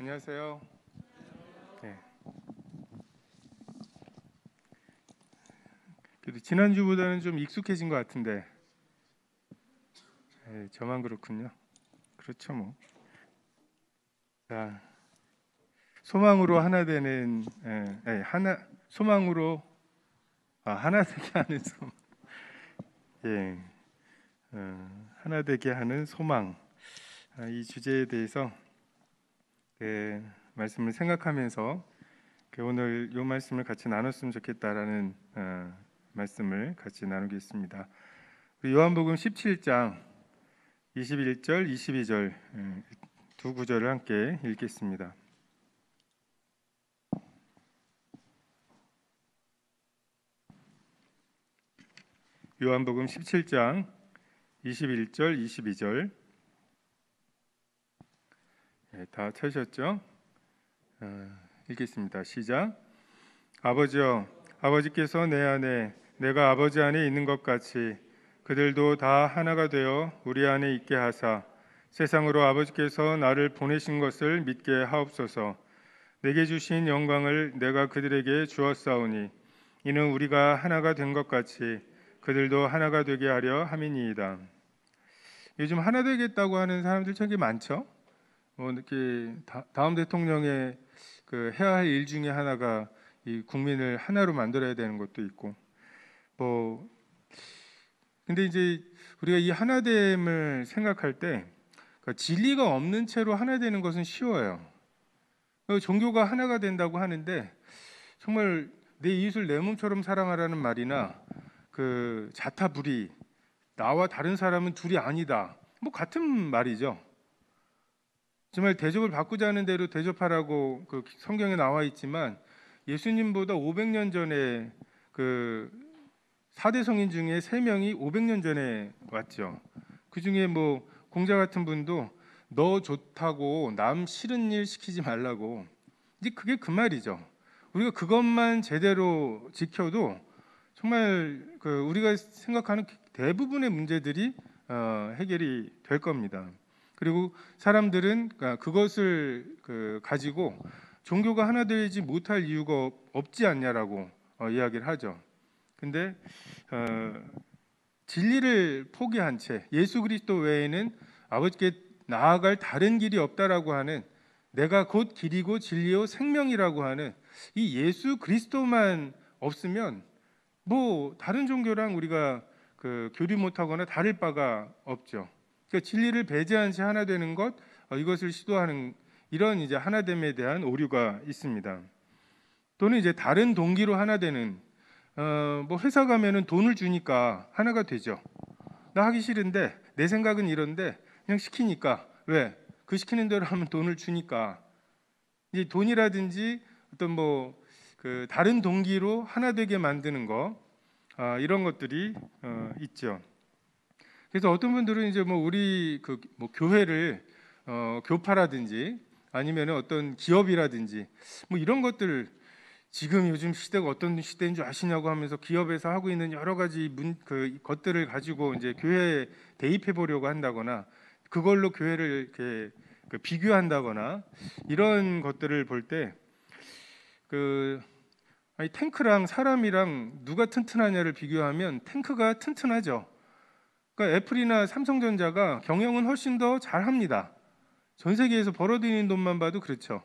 안녕하세요. 네. 그래도 지난주보다는 좀 익숙해진 것 같은데, 저만 그렇군요. 그렇죠, 뭐. 자, 소망으로 하나 되는, 소망으로 하나 되게 하는 소망. 예, 하나 되게 하는 소망. 이 주제에 대해서 말씀을 생각하면서 오늘 이 말씀을 같이 나눴으면 좋겠다라는 말씀을 같이 나누겠습니다. 우리 요한복음 17장 21절, 22절 두 구절을 함께 읽겠습니다. 요한복음 17장 21절, 22절 다 찾으셨죠? 읽겠습니다. 시작. 아버지여, 아버지께서 내 안에 내가 아버지 안에 있는 것 같이 그들도 다 하나가 되어 우리 안에 있게 하사 세상으로 아버지께서 나를 보내신 것을 믿게 하옵소서. 내게 주신 영광을 내가 그들에게 주었사오니 이는 우리가 하나가 된 것 같이 그들도 하나가 되게 하려 함이니이다. 요즘 하나 되겠다고 하는 사람들 되게 많죠. 이렇게 다음 대통령의 해야 할 일 중에 하나가 이 국민을 하나로 만들어야 되는 것도 있고, 근데 이제 우리가 이 하나됨을 생각할 때 진리가 없는 채로 하나 되는 것은 쉬워요. 종교가 하나가 된다고 하는데 정말 내 이웃을 내 몸처럼 사랑하라는 말이나 자타불이 나와 다른 사람은 둘이 아니다, 같은 말이죠. 정말 대접을 바꾸자는 대로 대접하라고 성경에 나와 있지만 예수님보다 500년 전에 4대 성인 중에 3명이 500년 전에 왔죠. 그 중에 공자 같은 분도 너 좋다고 남 싫은 일 시키지 말라고. 이제 그게 그 말이죠. 우리가 그것만 제대로 지켜도 정말 우리가 생각하는 대부분의 문제들이 해결이 될 겁니다. 그리고 사람들은 그것을 가지고 종교가 하나 되지 못할 이유가 없지 않냐라고 이야기를 하죠. 근데 진리를 포기한 채 예수 그리스도 외에는 아버지께 나아갈 다른 길이 없다라고 하는, 내가 곧 길이고 진리요 생명이라고 하는 이 예수 그리스도만 없으면 다른 종교랑 우리가 교류 못하거나 다를 바가 없죠. 그러니까 진리를 배제한 채 하나 되는 것, 이것을 시도하는 이런 이제 하나됨에 대한 오류가 있습니다. 또는 이제 다른 동기로 하나 되는, 회사 가면은 돈을 주니까 하나가 되죠. 나 하기 싫은데 내 생각은 이런데 그냥 시키니까, 왜? 그 시키는 대로 하면 돈을 주니까. 이제 돈이라든지 어떤 다른 동기로 하나 되게 만드는 거, 이런 것들이 있죠. 그래서 어떤 분들은 이제 우리 교회를 교파라든지 아니면 어떤 기업이라든지 이런 것들, 지금 요즘 시대가 어떤 시대인 줄 아시냐고 하면서 기업에서 하고 있는 여러 가지 것들을 가지고 이제 교회에 대입해 보려고 한다거나 그걸로 교회를 이렇게 비교한다거나 이런 것들을 볼 때 탱크랑 사람이랑 누가 튼튼하냐를 비교하면 탱크가 튼튼하죠. 그러니까 애플이나 삼성전자가 경영은 훨씬 더 잘합니다. 전 세계에서 벌어들이는 돈만 봐도 그렇죠.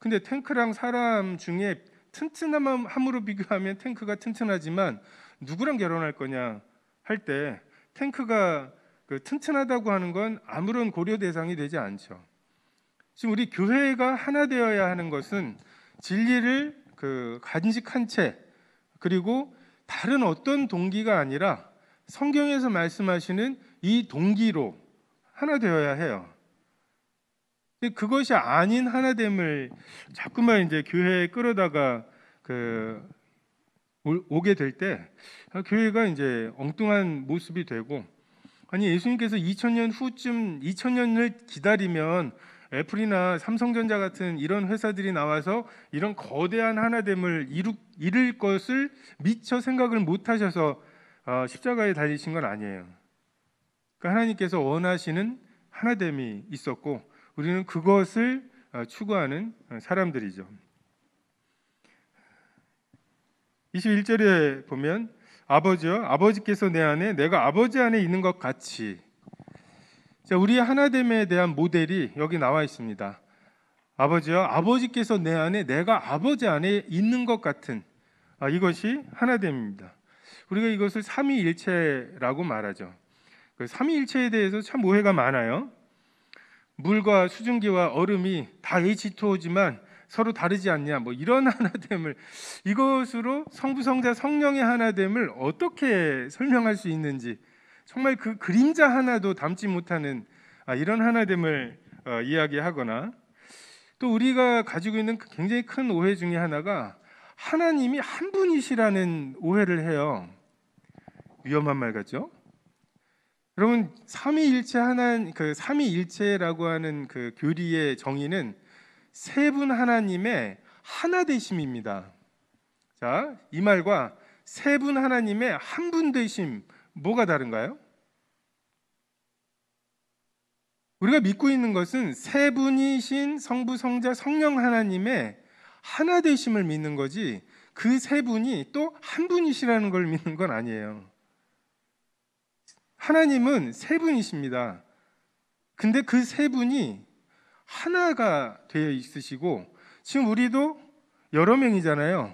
근데 탱크랑 사람 중에 튼튼함으로 비교하면 탱크가 튼튼하지만 누구랑 결혼할 거냐 할 때 탱크가 튼튼하다고 하는 건 아무런 고려 대상이 되지 않죠. 지금 우리 교회가 하나 되어야 하는 것은 진리를 간직한 채, 그리고 다른 어떤 동기가 아니라 성경에서 말씀하시는 이 동기로 하나 되어야 해요. 그것이 아닌 하나됨을 자꾸만 이제 교회에 끌어다가 오게 될 때 교회가 이제 엉뚱한 모습이 되고, 아니 예수님께서 2000년 후쯤 2000년을 기다리면 애플이나 삼성전자 같은 이런 회사들이 나와서 이런 거대한 하나됨을 이룰 것을 미처 생각을 못 하셔서 십자가에 달리신 건 아니에요. 그러니까 하나님께서 원하시는 하나됨이 있었고 우리는 그것을 추구하는 사람들이죠. 21절에 보면 아버지여 아버지께서 내 안에 내가 아버지 안에 있는 것 같이. 자, 우리의 하나됨에 대한 모델이 여기 나와 있습니다. 아버지여 아버지께서 내 안에 내가 아버지 안에 있는 것 같은 이것이 하나됨입니다. 우리가 이것을 삼위일체라고 말하죠. 그 삼위일체에 대해서 참 오해가 많아요. 물과 수증기와 얼음이 다 H2O지만 서로 다르지 않냐, 뭐 이런 하나됨을, 이것으로 성부, 성자, 성령의 하나됨을 어떻게 설명할 수 있는지, 정말 그 그림자 하나도 담지 못하는 이런 하나됨을 이야기하거나, 또 우리가 가지고 있는 굉장히 큰 오해 중에 하나가 하나님이 한 분이시라는 오해를 해요. 위험한 말 같죠? 여러분, 삼위일체 그 삼위일체라고 하는 그 교리의 정의는 세 분 하나님의 하나 되심입니다. 자, 이 말과 세 분 하나님의 한 분 되심, 뭐가 다른가요? 우리가 믿고 있는 것은 세 분이신 성부, 성자, 성령 하나님의 하나 되심을 믿는 거지, 그 세 분이 또 한 분이시라는 걸 믿는 건 아니에요. 하나님은 세 분이십니다. 근데 그 세 분이 하나가 되어 있으시고, 지금 우리도 여러 명이잖아요.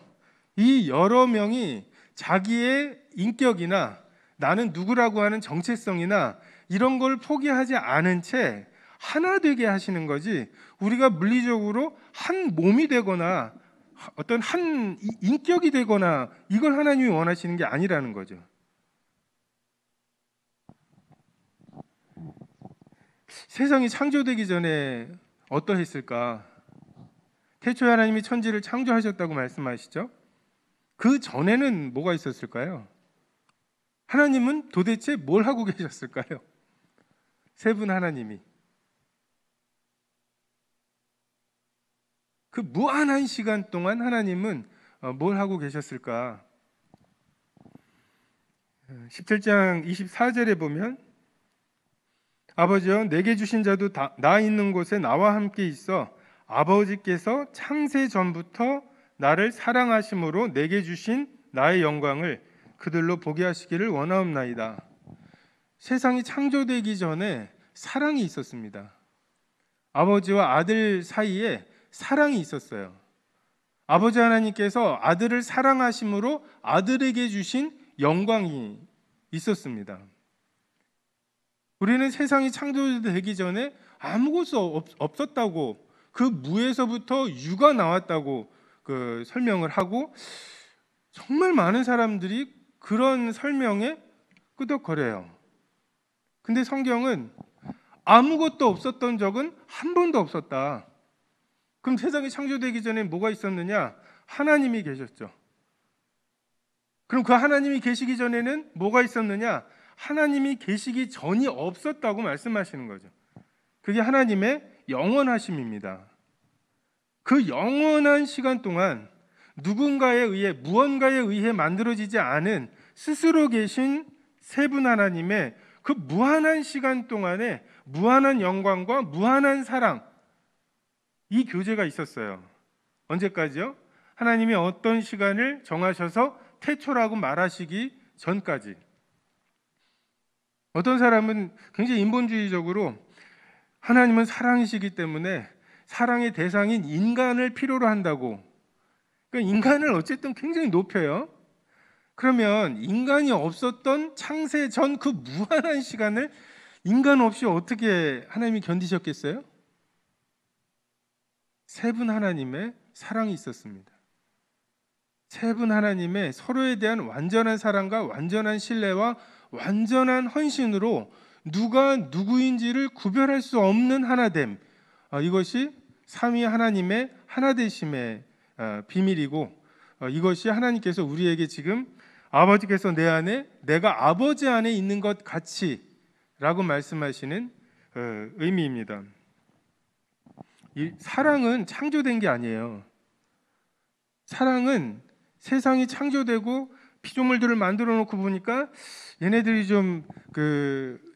이 여러 명이 자기의 인격이나 나는 누구라고 하는 정체성이나 이런 걸 포기하지 않은 채 하나 되게 하시는 거지, 우리가 물리적으로 한 몸이 되거나 어떤 한 인격이 되거나 이걸 하나님이 원하시는 게 아니라는 거죠. 세상이 창조되기 전에 어떠했을까? 태초에 하나님이 천지를 창조하셨다고 말씀하시죠? 그 전에는 뭐가 있었을까요? 하나님은 도대체 뭘 하고 계셨을까요? 세 분 하나님이 그 무한한 시간 동안 하나님은 뭘 하고 계셨을까? 17장 24절에 보면 아버지여 내게 주신 자도 나 있는 곳에 나와 함께 있어 아버지께서 창세 전부터 나를 사랑하심으로 내게 주신 나의 영광을 그들로 보게 하시기를 원하옵나이다. 세상이 창조되기 전에 사랑이 있었습니다. 아버지와 아들 사이에 사랑이 있었어요. 아버지 하나님께서 아들을 사랑하심으로 아들에게 주신 영광이 있었습니다. 우리는 세상이 창조되기 전에 아무것도 없었다고, 그 무에서부터 유가 나왔다고 그 설명을 하고, 정말 많은 사람들이 그런 설명에 끄덕거려요. 근데 성경은 아무것도 없었던 적은 한 번도 없었다. 그럼 세상이 창조되기 전에 뭐가 있었느냐? 하나님이 계셨죠. 그럼 그 하나님이 계시기 전에는 뭐가 있었느냐? 하나님이 계시기 전이 없었다고 말씀하시는 거죠. 그게 하나님의 영원하심입니다. 그 영원한 시간 동안 누군가에 의해, 무언가에 의해 만들어지지 않은 스스로 계신 세 분 하나님의 그 무한한 시간 동안에 무한한 영광과 무한한 사랑, 이 교제가 있었어요. 언제까지요? 하나님이 어떤 시간을 정하셔서 태초라고 말하시기 전까지. 어떤 사람은 굉장히 인본주의적으로 하나님은 사랑이시기 때문에 사랑의 대상인 인간을 필요로 한다고, 그러니까 인간을 어쨌든 굉장히 높여요. 그러면 인간이 없었던 창세 전 그 무한한 시간을 인간 없이 어떻게 하나님이 견디셨겠어요? 세 분 하나님의 사랑이 있었습니다. 세 분 하나님의 서로에 대한 완전한 사랑과 완전한 신뢰와 완전한 헌신으로 누가 누구인지를 구별할 수 없는 하나됨, 이것이 삼위 하나님의 하나되심의 비밀이고, 이것이 하나님께서 우리에게 지금 아버지께서 내 안에 내가 아버지 안에 있는 것 같이 라고 말씀하시는 의미입니다. 이 사랑은 창조된 게 아니에요. 사랑은 세상이 창조되고 피조물들을 만들어 놓고 보니까 얘네들이 좀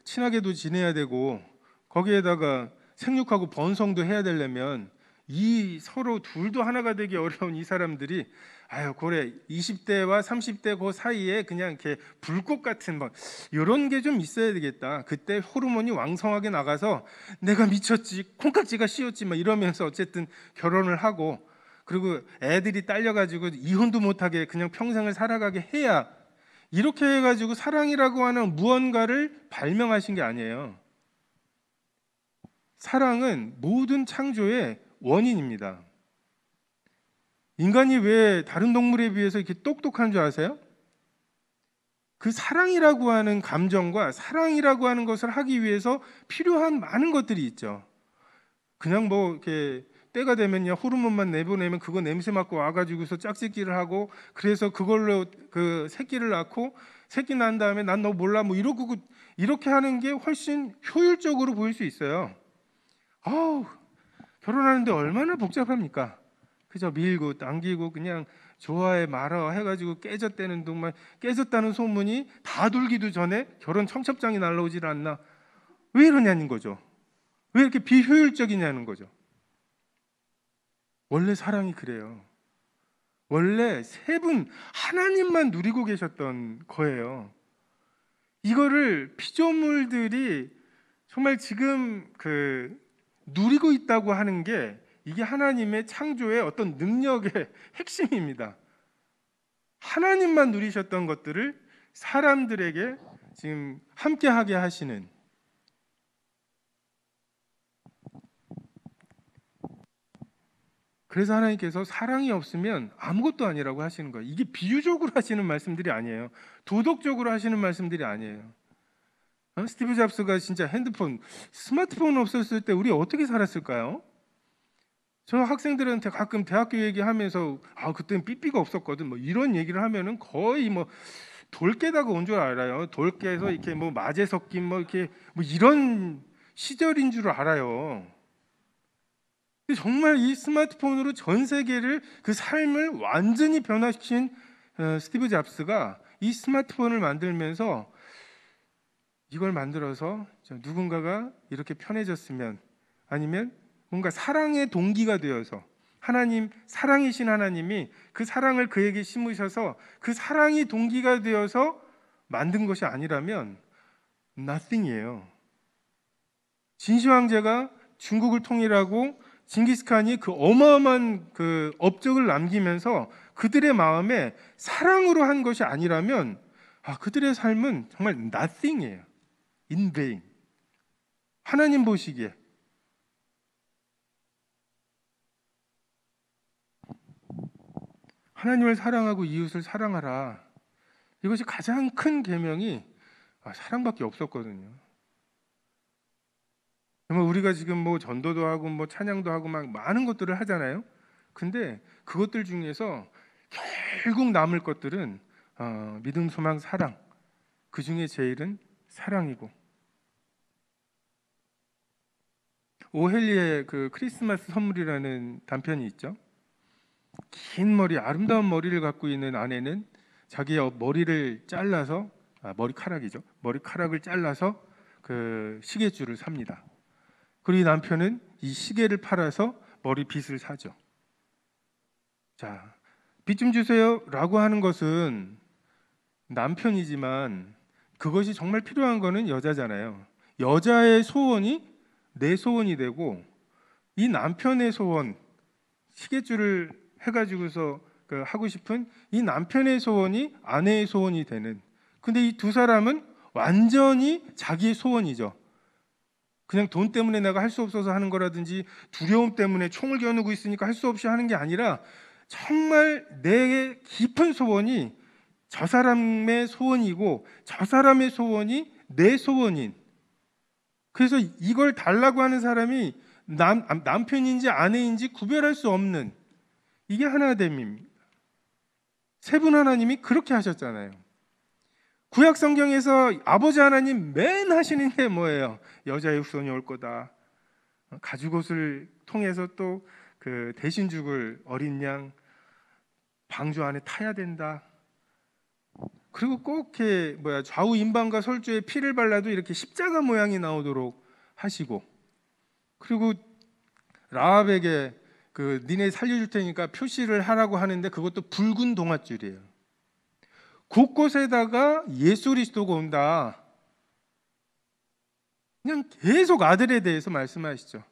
친하게도 지내야 되고 거기에다가 생육하고 번성도 해야 되려면 이 서로 둘도 하나가 되기 어려운 이 사람들이 아유 그래 20대와 30대 그 사이에 그냥 이렇게 불꽃 같은 뭐 이런 게 좀 있어야 되겠다. 그때 호르몬이 왕성하게 나가서 내가 미쳤지 콩깍지가 씌었지 막 이러면서 어쨌든 결혼을 하고 그리고 애들이 딸려가지고 이혼도 못하게 그냥 평생을 살아가게 해야 이렇게 해가지고 사랑이라고 하는 무언가를 발명하신 게 아니에요. 사랑은 모든 창조의 원인입니다. 인간이 왜 다른 동물에 비해서 이렇게 똑똑한 줄 아세요? 그 사랑이라고 하는 감정과 사랑이라고 하는 것을 하기 위해서 필요한 많은 것들이 있죠. 그냥 뭐 이렇게 때가 되면요 호르몬만 내보내면 그거 냄새 맡고 와가지고서 짝짓기를 하고 그래서 그걸로 그 새끼를 낳고 새끼 난 다음에 난 너 몰라 뭐 이러고 이렇게 하는 게 훨씬 효율적으로 보일 수 있어요. 아우 결혼하는데 얼마나 복잡합니까? 그저 밀고 당기고 그냥 좋아해 말아 해가지고 깨졌다는 동안 깨졌다는 소문이 다 돌기도 전에 결혼 청첩장이 날라오질 않나? 왜 이러냐는 거죠. 왜 이렇게 비효율적이냐는 거죠. 원래 사랑이 그래요. 원래 세 분 하나님만 누리고 계셨던 거예요. 이거를 피조물들이 정말 지금 누리고 있다고 하는 게 이게 하나님의 창조의 어떤 능력의 핵심입니다. 하나님만 누리셨던 것들을 사람들에게 지금 함께하게 하시는 그래서 하나님께서 사랑이 없으면 아무것도 아니라고 하시는 거예요. 이게 비유적으로 하시는 말씀들이 아니에요. 도덕적으로 하시는 말씀들이 아니에요. 스티브 잡스가 진짜 스마트폰 없었을 때 우리 어떻게 살았을까요? 저 학생들한테 가끔 대학교 얘기하면서 그때는 삐삐가 없었거든 뭐 이런 얘기를 하면은 거의 뭐 돌깨다가 온 줄 알아요. 돌깨에서 이렇게 뭐 마제 섞인 뭐 이렇게 뭐 이런 시절인 줄 알아요. 근데 정말 이 스마트폰으로 전 세계를 그 삶을 완전히 변화시킨 스티브 잡스가 이 스마트폰을 만들면서 이걸 만들어서 누군가가 이렇게 편해졌으면 아니면 뭔가 사랑의 동기가 되어서 하나님 사랑이신 하나님이 그 사랑을 그에게 심으셔서 그 사랑이 동기가 되어서 만든 것이 아니라면 nothing이에요. 진시 황제가 중국을 통일하고 징기스칸이 그 어마어마한 그 업적을 남기면서 그들의 마음에 사랑으로 한 것이 아니라면 그들의 삶은 정말 nothing이에요. in vain. 하나님 보시기에 하나님을 사랑하고 이웃을 사랑하라. 이것이 가장 큰 계명이 사랑밖에 없었거든요. 정말 우리가 지금 뭐 전도도 하고 뭐 찬양도 하고 막 많은 것들을 하잖아요. 근데 그것들 중에서 결국 남을 것들은 믿음, 소망, 사랑. 그 중에 제일은 사랑이고. 오헬리의 그 크리스마스 선물이라는 단편이 있죠. 긴 머리, 아름다운 머리를 갖고 있는 아내는 자기의 머리를 잘라서 머리카락이죠. 머리카락을 잘라서 그 시계줄을 삽니다. 그리고 이 남편은 이 시계를 팔아서 머리빗을 사죠. 자, 빗 좀 주세요라고 하는 것은 남편이지만 그것이 정말 필요한 거는 여자잖아요. 여자의 소원이 내 소원이 되고 이 남편의 소원, 시계줄을 해가지고서 하고 싶은 이 남편의 소원이 아내의 소원이 되는. 근데 이 두 사람은 완전히 자기의 소원이죠. 그냥 돈 때문에 내가 할 수 없어서 하는 거라든지 두려움 때문에 총을 겨누고 있으니까 할 수 없이 하는 게 아니라 정말 내 깊은 소원이 저 사람의 소원이고 저 사람의 소원이 내 소원인. 그래서 이걸 달라고 하는 사람이 남편인지 아내인지 구별할 수 없는 이게 하나됨입니다. 세 분 하나님이 그렇게 하셨잖아요. 구약 성경에서 아버지 하나님 맨 하시는 게 뭐예요? 여자의 후손이 올 거다. 가죽옷을 통해서 또 그 대신 죽을 어린 양 방주 안에 타야 된다. 그리고 꼭 이렇게 좌우 임방과 설주에 피를 발라도 이렇게 십자가 모양이 나오도록 하시고, 그리고 라합에게 니네 살려줄 테니까 표시를 하라고 하는데 그것도 붉은 동아줄이에요. 곳곳에다가 예수 그리스도가 온다. 그냥 계속 아들에 대해서 말씀하시죠.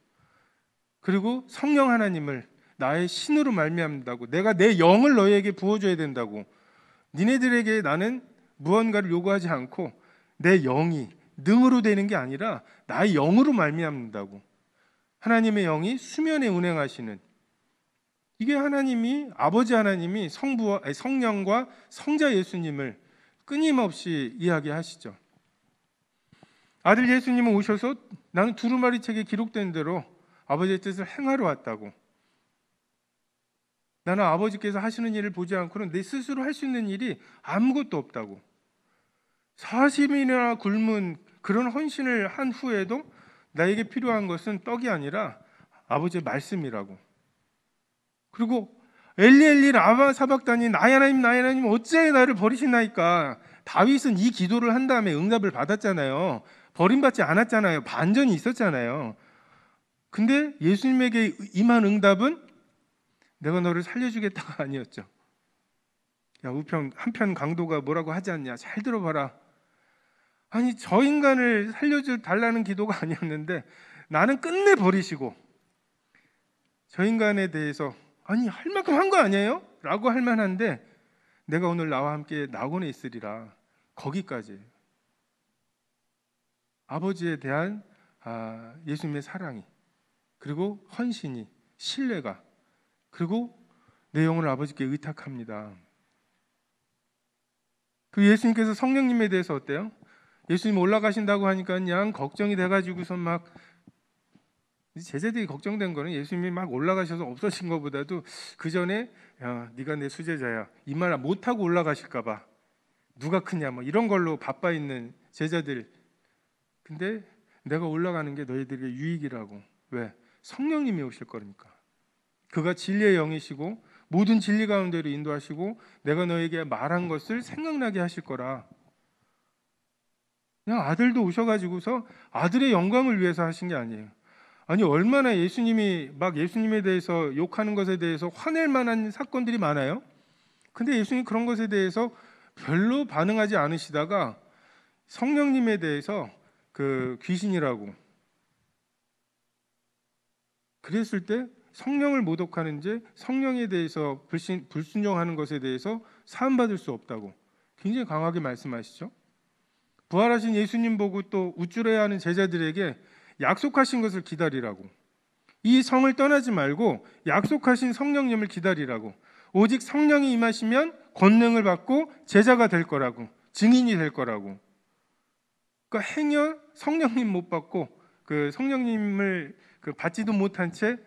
그리고 성령 하나님을 나의 신으로 말미암는다고, 내가 내 영을 너희에게 부어줘야 된다고. 니네들에게 나는 무언가를 요구하지 않고 내 영이 능으로 되는 게 아니라 나의 영으로 말미암는다고. 하나님의 영이 수면에 운행하시는, 이게 하나님이, 아버지 하나님이 성령과 성자 예수님을 끊임없이 이야기하시죠. 아들 예수님은 오셔서 나는 두루마리 책에 기록된 대로 아버지의 뜻을 행하러 왔다고. 나는 아버지께서 하시는 일을 보지 않고는 내 스스로 할 수 있는 일이 아무것도 없다고. 40일이나 굶은 그런 헌신을 한 후에도 나에게 필요한 것은 떡이 아니라 아버지의 말씀이라고. 그리고 엘리 엘리 라마 사박다니, 나의 하나님 나의 하나님 어찌하여 나를 버리시나이까. 다윗은 이 기도를 한 다음에 응답을 받았잖아요. 버림받지 않았잖아요. 반전이 있었잖아요. 근데 예수님에게 임한 응답은 내가 너를 살려주겠다가 아니었죠. 야, 우편 한편 강도가 뭐라고 하지 않냐, 잘 들어봐라. 아니, 저 인간을 살려줘 달라는 기도가 아니었는데 나는 끝내 버리시고 저 인간에 대해서 아니 할 만큼 한 거 아니에요? 라고 할 만한데 내가 오늘 나와 함께 낙원에 있으리라. 거기까지 아버지에 대한 예수님의 사랑이, 그리고 헌신이, 신뢰가, 그리고 내 영혼을 아버지께 의탁합니다. 그 예수님께서 성령님에 대해서 어때요? 예수님 올라가신다고 하니까 그냥 걱정이 돼가지고선 막, 제자들이 걱정된 거는 예수님이 막 올라가셔서 없어진 것보다도 그 전에 야, 네가 내 수제자야 이 말 못하고 올라가실까 봐 누가 크냐 뭐 이런 걸로 바빠 있는 제자들. 근데 내가 올라가는 게 너희들에게 유익이라고. 왜? 성령님이 오실 거니까. 그가 진리의 영이시고 모든 진리 가운데로 인도하시고 내가 너에게 말한 것을 생각나게 하실 거라. 그냥 아들도 오셔가지고서 아들의 영광을 위해서 하신 게 아니에요. 아니, 얼마나 예수님이 막 예수님에 대해서 욕하는 것에 대해서 화낼 만한 사건들이 많아요. 근데 예수님 그런 것에 대해서 별로 반응하지 않으시다가 성령님에 대해서 그 귀신이라고 그랬을 때 성령을 모독하는 지 성령에 대해서 불순종하는 것에 대해서 사함받을 수 없다고 굉장히 강하게 말씀하시죠. 부활하신 예수님 보고 또 우쭐해야 하는 제자들에게 약속하신 것을 기다리라고, 이 성을 떠나지 말고 약속하신 성령님을 기다리라고, 오직 성령이 임하시면 권능을 받고 제자가 될 거라고, 증인이 될 거라고. 그러니까 행여 성령님 못 받고 그 성령님을 받지도 못한 채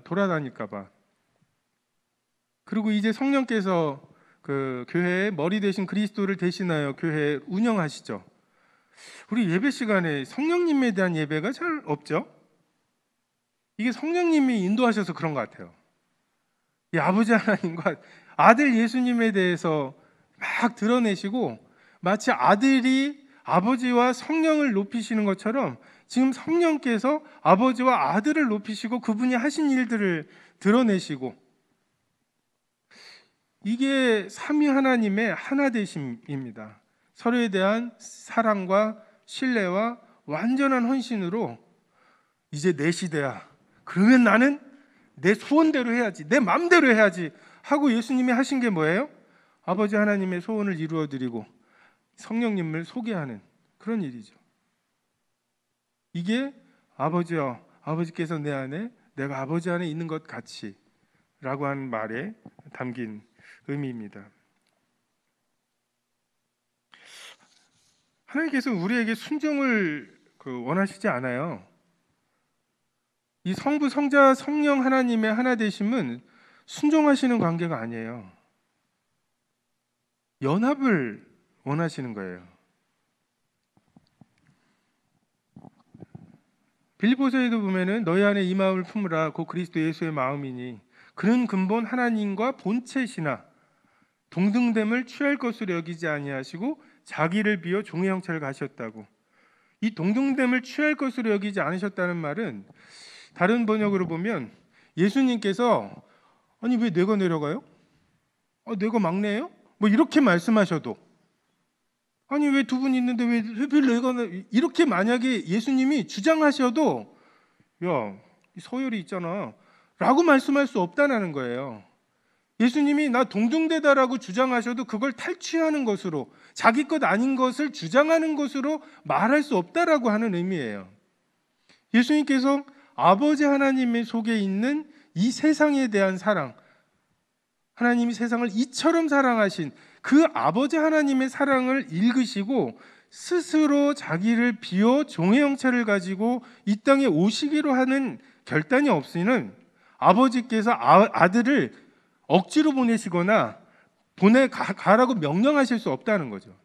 돌아다닐까 봐. 그리고 이제 성령께서 그 교회의 머리 되신 그리스도를 대신하여 교회 운영하시죠. 우리 예배 시간에 성령님에 대한 예배가 잘 없죠. 이게 성령님이 인도하셔서 그런 것 같아요. 이 아버지 하나님과 아들 예수님에 대해서 막 드러내시고 마치 아들이 아버지와 성령을 높이시는 것처럼 지금 성령께서 아버지와 아들을 높이시고 그분이 하신 일들을 드러내시고, 이게 삼위 하나님의 하나되심입니다. 서로에 대한 사랑과 신뢰와 완전한 헌신으로 이제 내 시대야. 그러면 나는 내 소원대로 해야지, 내 마음대로 해야지 하고 예수님이 하신 게 뭐예요? 아버지 하나님의 소원을 이루어드리고 성령님을 소개하는 그런 일이죠. 이게 아버지여, 아버지께서 내 안에, 내가 아버지 안에 있는 것 같이 라고 하는 말에 담긴 의미입니다. 하나님께서 우리에게 순종을 원하시지 않아요. 이 성부, 성자, 성령 하나님의 하나 되심은 순종하시는 관계가 아니에요. 연합을 원하시는 거예요. 빌립보서에도 보면은 너희 안에 이 마음을 품으라 곧 그리스도 예수의 마음이니 그는 근본 하나님과 본체시나 동등됨을 취할 것으로 여기지 아니하시고 자기를 비워 종의 형체를 가셨다고. 이 동등됨을 취할 것으로 여기지 않으셨다는 말은 다른 번역으로 보면 예수님께서 아니 왜 내가 내려가요? 내가 막내예요? 뭐 이렇게 말씀하셔도 아니 왜 두 분 있는데 왜 하필 내가 이렇게 만약에 예수님이 주장하셔도 야, 이 서열이 있잖아 라고 말씀할 수 없다는 거예요. 예수님이 나 동등되다라고 주장하셔도 그걸 탈취하는 것으로 자기 것 아닌 것을 주장하는 것으로 말할 수 없다라고 하는 의미예요. 예수님께서 아버지 하나님의 속에 있는 이 세상에 대한 사랑, 하나님이 세상을 이처럼 사랑하신 그 아버지 하나님의 사랑을 읽으시고 스스로 자기를 비워 종의 형체를 가지고 이 땅에 오시기로 하는 결단이 없이는 아버지께서 아들을 억지로 보내시거나 가라고 명령하실 수 없다는 거죠.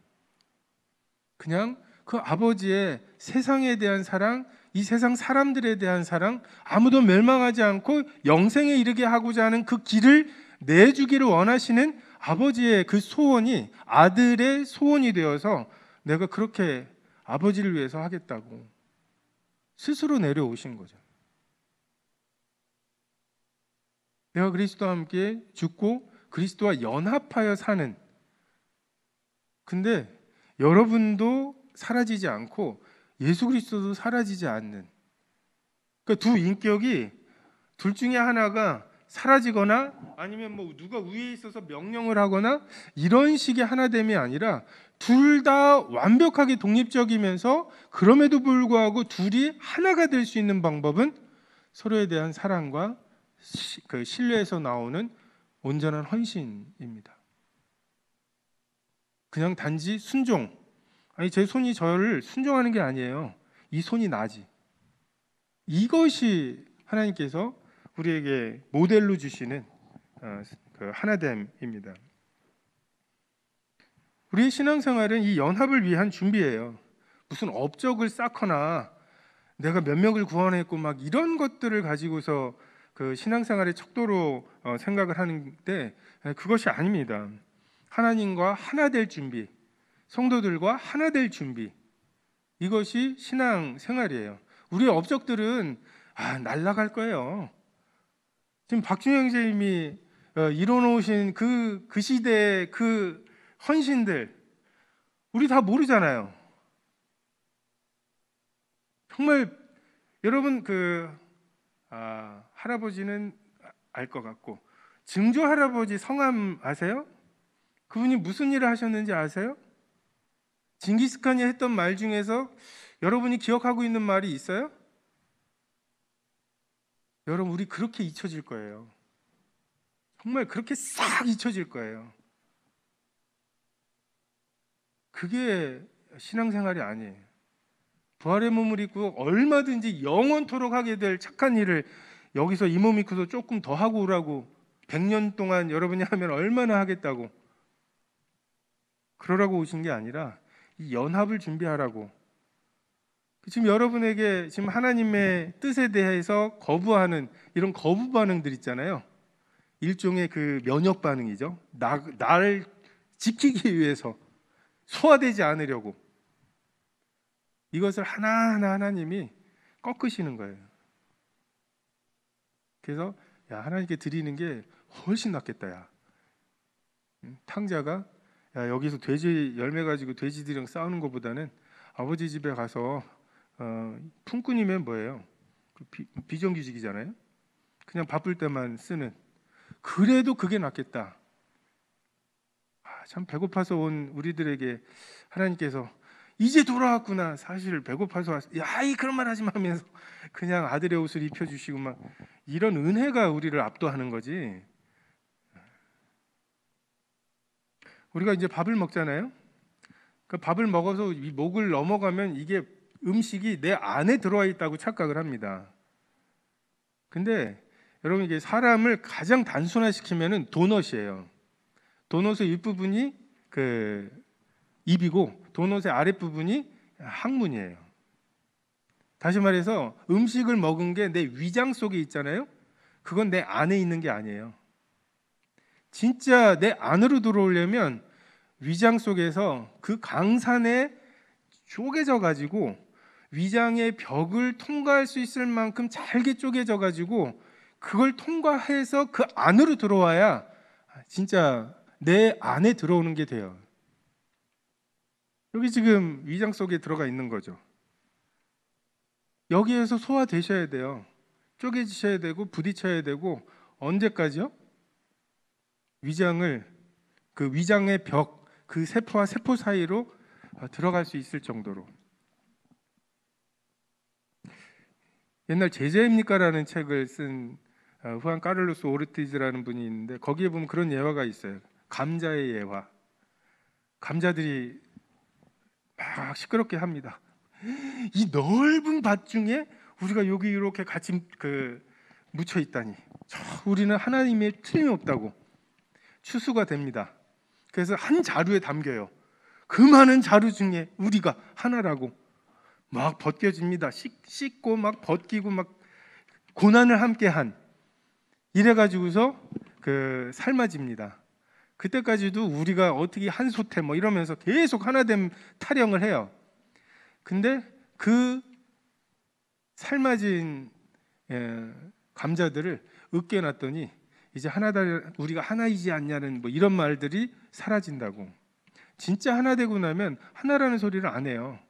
그냥 그 아버지의 세상에 대한 사랑, 이 세상 사람들에 대한 사랑, 아무도 멸망하지 않고 영생에 이르게 하고자 하는 그 길을 내주기를 원하시는 아버지의 그 소원이 아들의 소원이 되어서 내가 그렇게 아버지를 위해서 하겠다고 스스로 내려오신 거죠. 내가 그리스도와 함께 죽고 그리스도와 연합하여 사는, 근데 여러분도 사라지지 않고 예수 그리스도도 사라지지 않는, 그러니까 두 인격이 둘 중에 하나가 사라지거나 아니면 뭐 누가 위에 있어서 명령을 하거나 이런 식의 하나됨이 아니라 둘 다 완벽하게 독립적이면서 그럼에도 불구하고 둘이 하나가 될 수 있는 방법은 서로에 대한 사랑과 그 신뢰에서 나오는 온전한 헌신입니다. 그냥 단지 순종, 아니 제 손이 저를 순종하는 게 아니에요. 이 손이 나지. 이것이 하나님께서 우리에게 모델로 주시는 그 하나됨입니다. 우리의 신앙생활은 이 연합을 위한 준비예요. 무슨 업적을 쌓거나 내가 몇 명을 구원했고 막 이런 것들을 가지고서 그 신앙생활의 척도로 생각을 하는데 그것이 아닙니다. 하나님과 하나 될 준비, 성도들과 하나 될 준비, 이것이 신앙생활이에요. 우리의 업적들은 날아갈 거예요. 지금 박준영 선생님이 이뤄놓으신 그 시대의 그 헌신들 우리 다 모르잖아요. 정말 여러분 할아버지는 알 것 같고 증조 할아버지 성함 아세요? 그분이 무슨 일을 하셨는지 아세요? 징기스칸이 했던 말 중에서 여러분이 기억하고 있는 말이 있어요? 여러분 우리 그렇게 잊혀질 거예요. 정말 그렇게 싹 잊혀질 거예요. 그게 신앙생활이 아니에요. 부활의 몸을 입고 얼마든지 영원토록 하게 될 착한 일을 여기서 이 몸 입고서 조금 더 하고 오라고 100년 동안 여러분이 하면 얼마나 하겠다고 그러라고 오신 게 아니라 이 연합을 준비하라고. 지금 여러분에게 지금 하나님의 뜻에 대해서 거부하는 이런 거부 반응들 있잖아요. 일종의 그 면역 반응이죠. 나를 지키기 위해서 소화되지 않으려고 이것을 하나하나 하나님이 꺾으시는 거예요. 그래서 하나님께 드리는 게 훨씬 낫겠다. 야. 탕자가 여기서 돼지 열매 가지고 돼지들이랑 싸우는 것보다는 아버지 집에 가서 품꾼이면 뭐예요? 비정규직이잖아요. 그냥 바쁠 때만 쓰는. 그래도 그게 낫겠다. 참 배고파서 온 우리들에게 하나님께서 이제 돌아왔구나. 사실 배고파서 왔어. 이 그런 말 하지 마 하면서 그냥 아들의 옷을 입혀주시고 막 이런 은혜가 우리를 압도하는 거지. 우리가 이제 밥을 먹잖아요. 그 밥을 먹어서 이 목을 넘어가면 이게 음식이 내 안에 들어와 있다고 착각을 합니다. 근데 여러분 이게 사람을 가장 단순화시키면은 도넛이에요. 도넛의 윗부분이 그 입이고 도넛의 아랫부분이 항문이에요. 다시 말해서 음식을 먹은 게 내 위장 속에 있잖아요. 그건 내 안에 있는 게 아니에요. 진짜 내 안으로 들어오려면 위장 속에서 그 강산에 쪼개져 가지고 위장의 벽을 통과할 수 있을 만큼 잘게 쪼개져 가지고 그걸 통과해서 그 안으로 들어와야 진짜 내 안에 들어오는 게 돼요. 여기 지금 위장 속에 들어가 있는 거죠. 여기에서 소화되셔야 돼요. 쪼개지셔야 되고 부딪혀야 되고, 언제까지요? 위장을, 그 위장의 벽, 그 세포와 세포 사이로 들어갈 수 있을 정도로. 옛날 제자입니까라는 책을 쓴 후안 카를로스 오르티즈라는 분이 있는데, 거기에 보면 그런 예화가 있어요. 감자의 예화. 감자들이 막 시끄럽게 합니다. 이 넓은 밭 중에 우리가 여기 이렇게 같이 묻혀 있다니, 우리는 하나님의 틀림없다고 추수가 됩니다. 그래서 한 자루에 담겨요. 그 많은 자루 중에 우리가 하나라고 막 벗겨집니다. 씻고 막 벗기고 막 고난을 함께한, 이래가지고서 삶아집니다. 그때까지도 우리가 어떻게 한솥에 뭐 이러면서 계속 하나됨 타령을 해요. 근데 그 삶아진 감자들을 으깨놨더니 이제 하나다, 우리가 하나이지 않냐는 뭐 이런 말들이 사라진다고. 진짜 하나 되고 나면 하나라는 소리를 안 해요.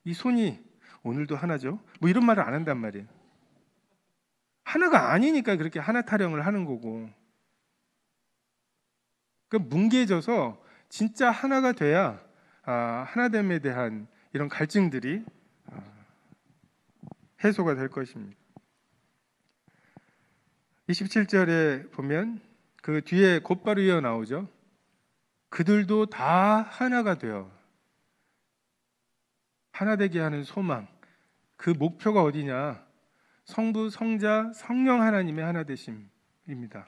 이 손이 오늘도 하나죠? 뭐 이런 말을 안 한단 말이에요. 하나가 아니니까 그렇게 하나 타령을 하는 거고. 뭉개져서 진짜 하나가 돼야 하나됨에 대한 이런 갈증들이 해소가 될 것입니다. 27절에 보면 그 뒤에 곧바로 이어 나오죠. 그들도 다 하나가 되어. 하나 되게 하는 소망, 그 목표가 어디냐? 성부, 성자, 성령 하나님의 하나 되심입니다.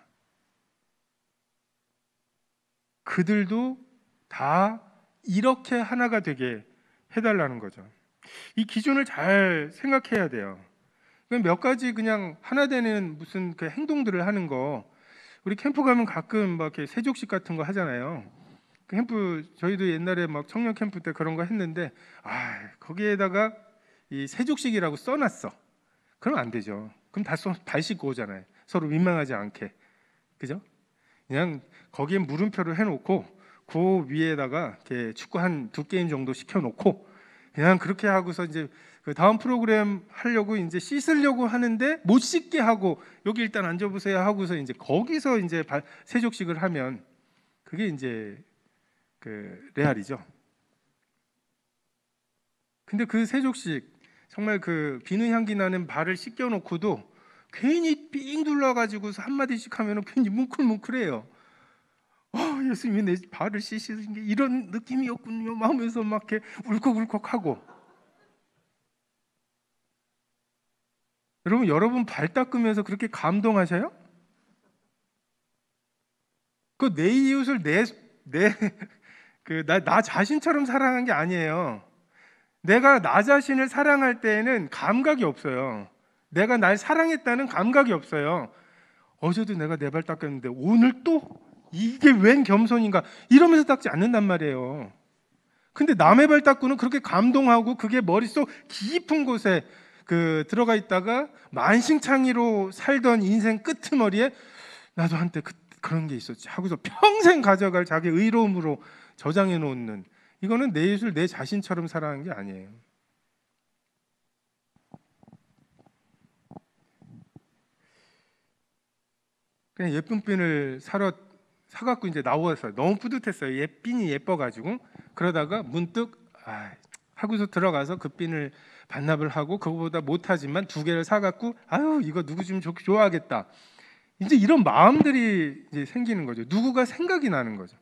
그들도 다 이렇게 하나가 되게 해달라는 거죠. 이 기준을 잘 생각해야 돼요. 몇 가지 그냥 하나 되는 무슨 그 행동들을 하는 거, 우리 캠프 가면 가끔 막 이렇게 세족식 같은 거 하잖아요. 그 캠프, 저희도 옛날에 막 청년 캠프 때 그런 거 했는데, 거기에다가 이 세족식이라고 써놨어. 그럼 안 되죠. 그럼 다 발 씻고 오잖아요. 서로 민망하지 않게, 그죠? 그냥 거기에 물음표를 해놓고 그 위에다가 이렇게 축구 한 2게임 정도 시켜놓고 그냥 그렇게 하고서 이제 그 다음 프로그램 하려고 이제 씻으려고 하는데 못 씻게 하고, 여기 일단 앉아보세요 하고서 이제 거기서 이제 세족식을 하면 그게 이제 레알이죠. 근데 그 세족식 정말 그 비누 향기 나는 발을 씻겨놓고도 괜히 삥 둘러가지고서 한마디씩 하면 괜히 뭉클뭉클해요. 예수님이 내 발을 씻으신 게 이런 느낌이었군요 하면서 막 이렇게 울컥울컥하고. 여러분 발 닦으면서 그렇게 감동하셔요? 내 이웃을 나 자신처럼 사랑한 게 아니에요. 내가 나 자신을 사랑할 때에는 감각이 없어요. 내가 날 사랑했다는 감각이 없어요. 어제도 내가 내 발 닦았는데 오늘 또 이게 웬 겸손인가 이러면서 닦지 않는단 말이에요. 근데 남의 발 닦고는 그렇게 감동하고 그게 머릿속 깊은 곳에 들어가 있다가 만신창이로 살던 인생 끄트머리에 나도 한때 그런 게 있었지 하고서 평생 가져갈 자기 의로움으로 저장해 놓는, 이거는 내 예술 내 자신처럼 살아가는 게 아니에요. 그냥 예쁜 핀을 사갖고 이제 나왔어요. 너무 뿌듯했어요. 핀이 예뻐가지고. 그러다가 문득 하고서 들어가서 그 핀을 반납을 하고, 그거보다 못하지만 2개를 사갖고 이거 누구 좀 좋아하겠다. 이제 이런 마음들이 이제 생기는 거죠. 누구가 생각이 나는 거죠.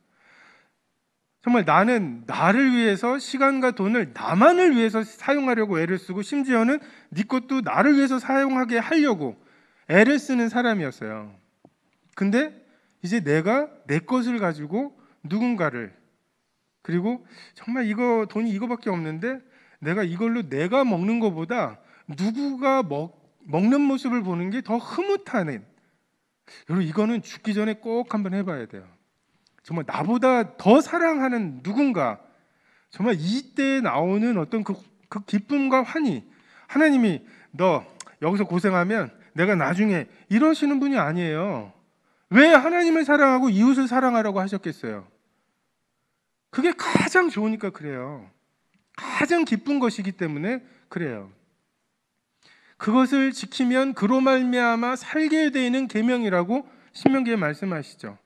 정말 나는 나를 위해서 시간과 돈을 나만을 위해서 사용하려고 애를 쓰고, 심지어는 네 것도 나를 위해서 사용하게 하려고 애를 쓰는 사람이었어요. 근데 이제 내가 내 것을 가지고 누군가를, 그리고 정말 이거 돈이 이거밖에 없는데 내가 이걸로 내가 먹는 것보다 누구가 먹는 모습을 보는 게 더 흐뭇하는, 여러분 이거는 죽기 전에 꼭 한번 해봐야 돼요. 정말 나보다 더 사랑하는 누군가, 정말 이때 나오는 어떤 그 기쁨과 환희, 하나님이 너 여기서 고생하면 내가 나중에 이러시는 분이 아니에요. 왜 하나님을 사랑하고 이웃을 사랑하라고 하셨겠어요? 그게 가장 좋으니까 그래요. 가장 기쁜 것이기 때문에 그래요. 그것을 지키면 그로 말미암아 살게 되는 계명이라고 신명기에 말씀하시죠.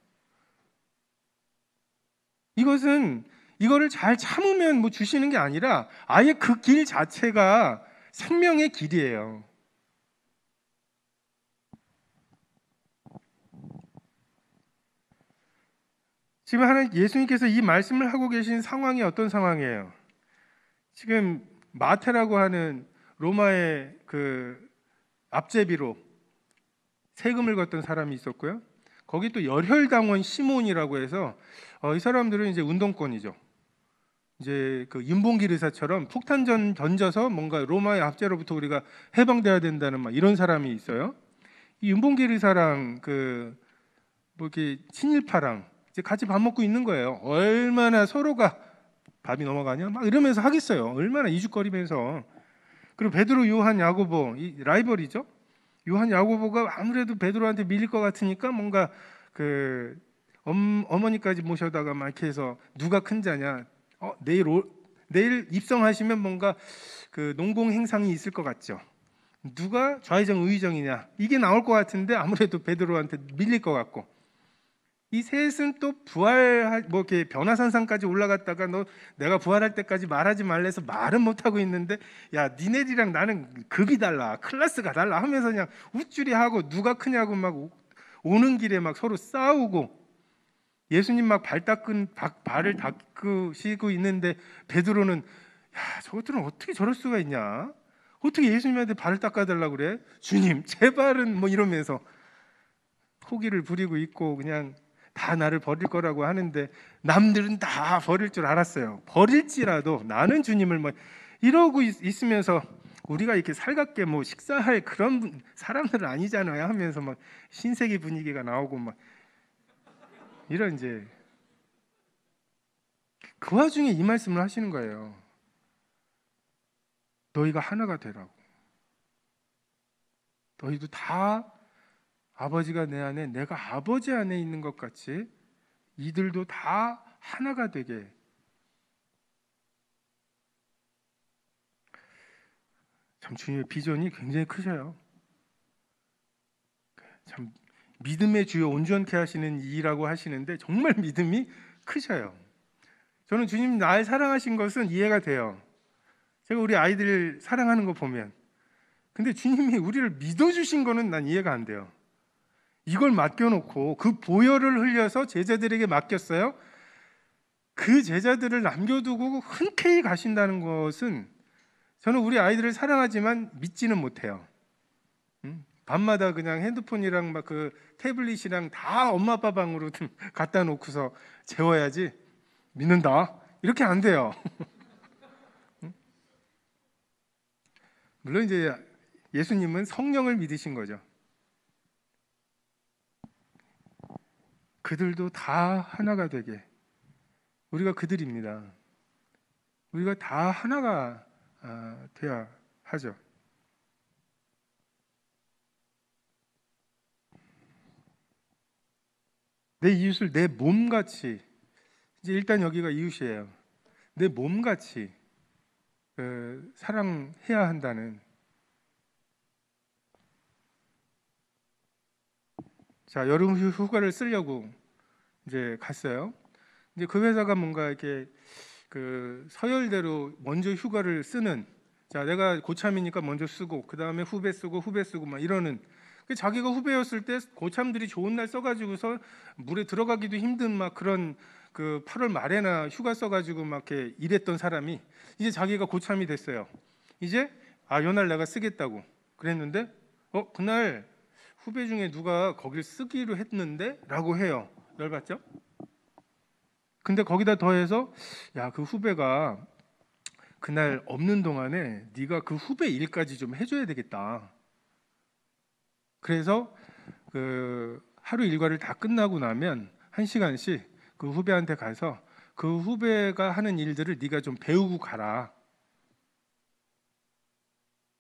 이거를 잘 참으면 뭐 주시는 게 아니라 아예 그 길 자체가 생명의 길이에요. 지금 예수님께서 이 말씀을 하고 계신 상황이 어떤 상황이에요? 지금 마태라고 하는 로마의 그 앞제비로 세금을 걷던 사람이 있었고요. 거기 또 열혈당원 시몬이라고 해서 이 사람들은 이제 운동권이죠. 이제 그 윤봉길 의사처럼 폭탄전 던져서 뭔가 로마의 압제로부터 우리가 해방돼야 된다는 막 이런 사람이 있어요. 이 윤봉길 의사랑 그 뭐 이렇게 친일파랑 이제 같이 밥 먹고 있는 거예요. 얼마나 서로가 밥이 넘어가냐 막 이러면서 하겠어요. 얼마나 이죽거리면서. 그리고 베드로, 요한, 야고보 이 라이벌이죠. 요한, 야고보가 아무래도 베드로한테 밀릴 것 같으니까 뭔가 그 어머니까지 모셔다가 막 이렇게 해서 누가 큰 자냐. 내일 입성하시면 뭔가 그 농공 행상이 있을 것 같죠. 누가 좌의정 우의정이냐 이게 나올 것 같은데 아무래도 베드로한테 밀릴 것 같고, 이 셋은 또 부활 뭐 이렇게 변화산상까지 올라갔다가 너 내가 부활할 때까지 말하지 말래서 말은 못 하고 있는데 야 니네들이랑 나는 급이 달라 클래스가 달라 하면서 그냥 우쭐이 하고 누가 크냐고 막 오는 길에 막 서로 싸우고, 예수님 막 발을 닦으시고 있는데 베드로는 야 저것들은 어떻게 저럴 수가 있냐, 어떻게 예수님한테 발을 닦아달라고 그래, 주님 제발은 뭐 이러면서 포기를 부리고 있고 그냥 다 나를 버릴 거라고 하는데 남들은 다 버릴 줄 알았어요. 버릴지라도 나는 주님을 뭐 이러고 있으면서 우리가 이렇게 살갑게 뭐 식사할 그런 사람들은 아니잖아요 하면서 막 신세계 분위기가 나오고 막 이런 이제 그 와중에 이 말씀을 하시는 거예요. 너희가 하나가 되라고. 너희도 다 아버지가 내 안에 내가 아버지 안에 있는 것 같이 이들도 다 하나가 되게. 참 주님의 비전이 굉장히 크셔요. 참 믿음의 주요 온전케 하시는 이라고 하시는데 정말 믿음이 크셔요. 저는 주님 날 사랑하신 것은 이해가 돼요. 제가 우리 아이들 사랑하는 거 보면, 근데 주님이 우리를 믿어주신 거는 난 이해가 안 돼요. 이걸 맡겨놓고 그 보혈을 흘려서 제자들에게 맡겼어요. 그 제자들을 남겨두고 흔쾌히 가신다는 것은 저는 우리 아이들을 사랑하지만 믿지는 못해요. 밤마다 그냥 핸드폰이랑 막 그 태블릿이랑 다 엄마 아빠 방으로 갖다 놓고서 재워야지 믿는다 이렇게 안 돼요. 물론 이제 예수님은 성령을 믿으신 거죠. 그들도 다 하나가 되게. 우리가 그들입니다. 우리가 다 하나가 돼야 하죠. 내 이웃을 내 몸같이, 이제 일단 여기가 이웃이에요. 내 몸같이 사랑해야 한다는. 자, 여름 휴가를 쓰려고 이제 갔어요. 이제 그 회사가 뭔가 이렇게 그 서열대로 먼저 휴가를 쓰는, 자 내가 고참이니까 먼저 쓰고 그 다음에 후배 쓰고 막 이러는. 자기가 후배였을 때 고참들이 좋은 날 써가지고서 물에 들어가기도 힘든 막 그런 그 8월 말에나 휴가 써가지고 막 이렇게 일했던 사람이 이제 자기가 고참이 됐어요. 이제 요날 내가 쓰겠다고 그랬는데 그날 후배 중에 누가 거길 쓰기로 했는데 라고 해요. 열받죠? 근데 거기다 더해서 야 그 후배가 그날 없는 동안에 네가 그 후배 일까지 좀 해줘야 되겠다. 그래서 그 하루 일과를 다 끝나고 나면 1시간씩 그 후배한테 가서 그 후배가 하는 일들을 네가 좀 배우고 가라.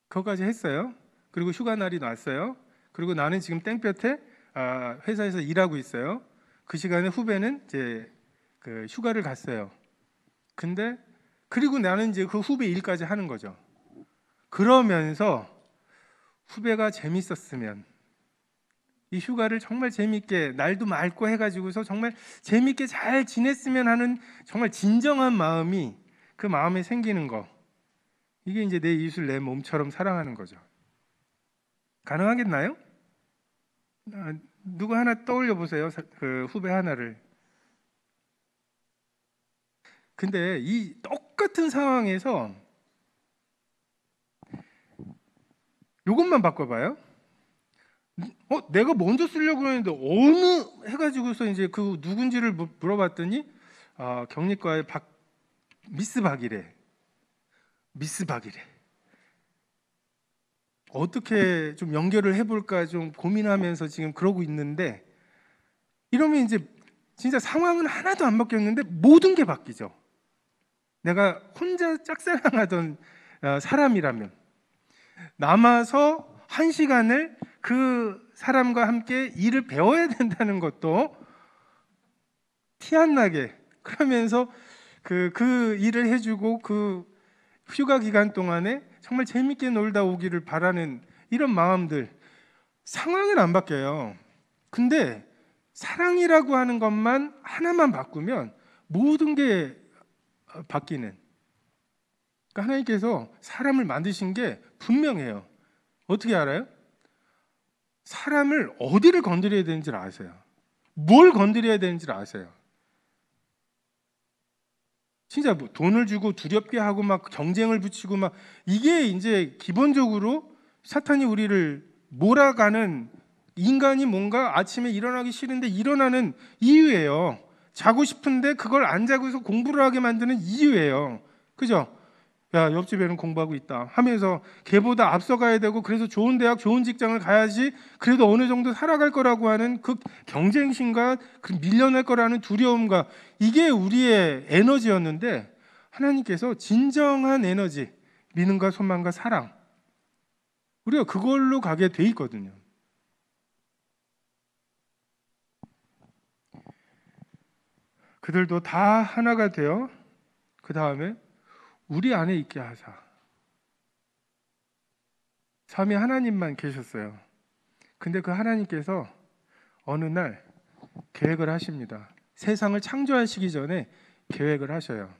그거까지 했어요. 그리고 휴가 날이 났어요. 그리고 나는 지금 땡볕에 회사에서 일하고 있어요. 그 시간에 후배는 이제 그 휴가를 갔어요. 근데 그리고 나는 이제 그 후배 일까지 하는 거죠. 그러면서 후배가 재밌었으면, 이 휴가를 정말 재밌게, 날도 맑고 해가지고서 정말 재밌게 잘 지냈으면 하는 정말 진정한 마음이, 그 마음에 생기는 거, 이게 이제 내 이웃을 내 몸처럼 사랑하는 거죠. 가능하겠나요? 누구 하나 떠올려 보세요. 그 후배 하나를. 근데 이 똑같은 상황에서 이것만 바꿔봐요. 내가 먼저 쓰려고 했는데 어느 해가지고서 이제 그 누군지를 물어봤더니 경리과의 미스 박이래. 미스 박이래. 어떻게 좀 연결을 해볼까 좀 고민하면서 지금 그러고 있는데, 이러면 이제 진짜 상황은 하나도 안 바뀌었는데 모든 게 바뀌죠. 내가 혼자 짝사랑하던 사람이라면 남아서 한 시간을 그 사람과 함께 일을 배워야 된다는 것도 티 안 나게, 그러면서 그 일을 해주고 그 휴가 기간 동안에 정말 재밌게 놀다 오기를 바라는 이런 마음들, 상황은 안 바뀌어요. 근데 사랑이라고 하는 것만 하나만 바꾸면 모든 게 바뀌는. 그러니까 하나님께서 사람을 만드신 게 분명해요. 어떻게 알아요? 사람을 어디를 건드려야 되는지를 아세요. 뭘 건드려야 되는지를 아세요. 진짜 뭐 돈을 주고 두렵게 하고 막 경쟁을 붙이고 막, 이게 이제 기본적으로 사탄이 우리를 몰아가는, 인간이 뭔가 아침에 일어나기 싫은데 일어나는 이유예요. 자고 싶은데 그걸 안 자고서 공부를 하게 만드는 이유예요. 그죠? 야, 옆집에는 공부하고 있다 하면서 걔보다 앞서가야 되고, 그래서 좋은 대학 좋은 직장을 가야지 그래도 어느 정도 살아갈 거라고 하는 그 경쟁심과 그 밀려날 거라는 두려움과, 이게 우리의 에너지였는데 하나님께서 진정한 에너지, 믿음과 소망과 사랑, 우리가 그걸로 가게 돼 있거든요. 그들도 다 하나가 되어 그 다음에 우리 안에 있게 하사. 삼위 하나님만 계셨어요. 근데 그 하나님께서 어느 날 계획을 하십니다. 세상을 창조하시기 전에 계획을 하셔요.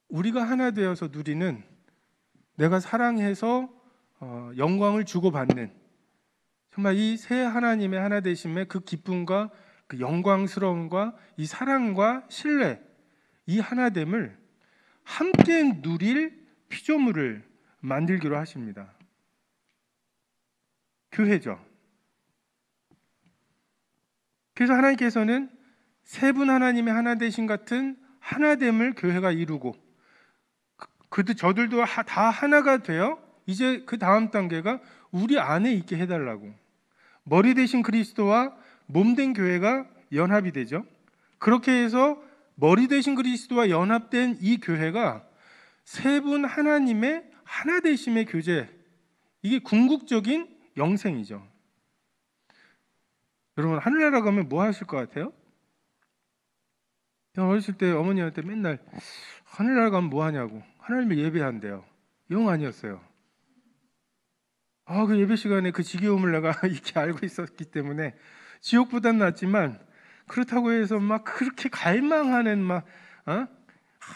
우리가 하나 되어서 누리는, 내가 사랑해서 영광을 주고받는, 정말 이 세 하나님의 하나 되심의 그 기쁨과 그 영광스러움과 이 사랑과 신뢰, 이 하나됨을 함께 누릴 피조물을 만들기로 하십니다. 교회죠. 그래서 하나님께서는 세 분 하나님의 하나 되심 같은 하나됨을 교회가 이루고, 저들도 다 하나가 되어 이제 그 다음 단계가 우리 안에 있게 해달라고. 머리 대신 그리스도와 몸된 교회가 연합이 되죠. 그렇게 해서 머리 대신 그리스도와 연합된 이 교회가 세 분 하나님의 하나 되심의 교제, 이게 궁극적인 영생이죠. 여러분, 하늘나라 가면 뭐 하실 것 같아요? 저 어렸을 때 어머니한테 맨날 하늘나라 가면 뭐 하냐고, 하나님을 예배한대요. 영 아니었어요. 그 예배 시간에 그 지겨움을 내가 이렇게 알고 있었기 때문에 지옥보단 낫지만, 그렇다고 해서 막 그렇게 갈망하는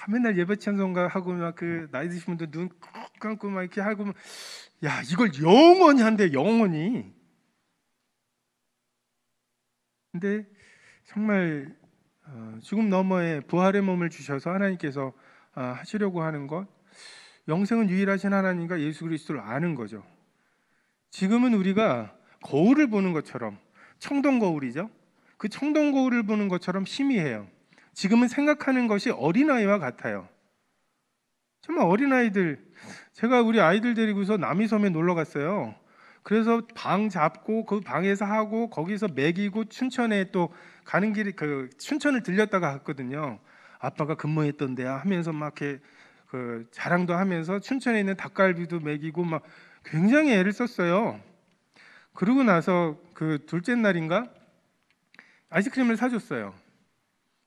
맨날 예배 찬송가 하고 막 그 나이 드신 분들 눈 감고 막 이렇게 하고 야, 이걸 영원히 한대, 영원히. 근데 정말 죽음 너머에 부활의 몸을 주셔서 하나님께서 하시려고 하는 것, 영생은 유일하신 하나님과 예수 그리스도를 아는 거죠. 지금은 우리가 거울을 보는 것처럼, 청동 거울이죠. 그 청동 거울을 보는 것처럼 희미해요. 지금은 생각하는 것이 어린아이와 같아요. 정말 어린아이들, 제가 우리 아이들 데리고서 남이섬에 놀러 갔어요. 그래서 방 잡고 그 방에서 하고, 거기서 먹이고, 춘천에 또 가는 길에 그 춘천을 들렸다가 갔거든요. 아빠가 근무했던 데야 하면서 막 이렇게 그 자랑도 하면서 춘천에 있는 닭갈비도 먹이고 막 굉장히 애를 썼어요. 그러고 나서 그 둘째 날인가 아이스크림을 사줬어요.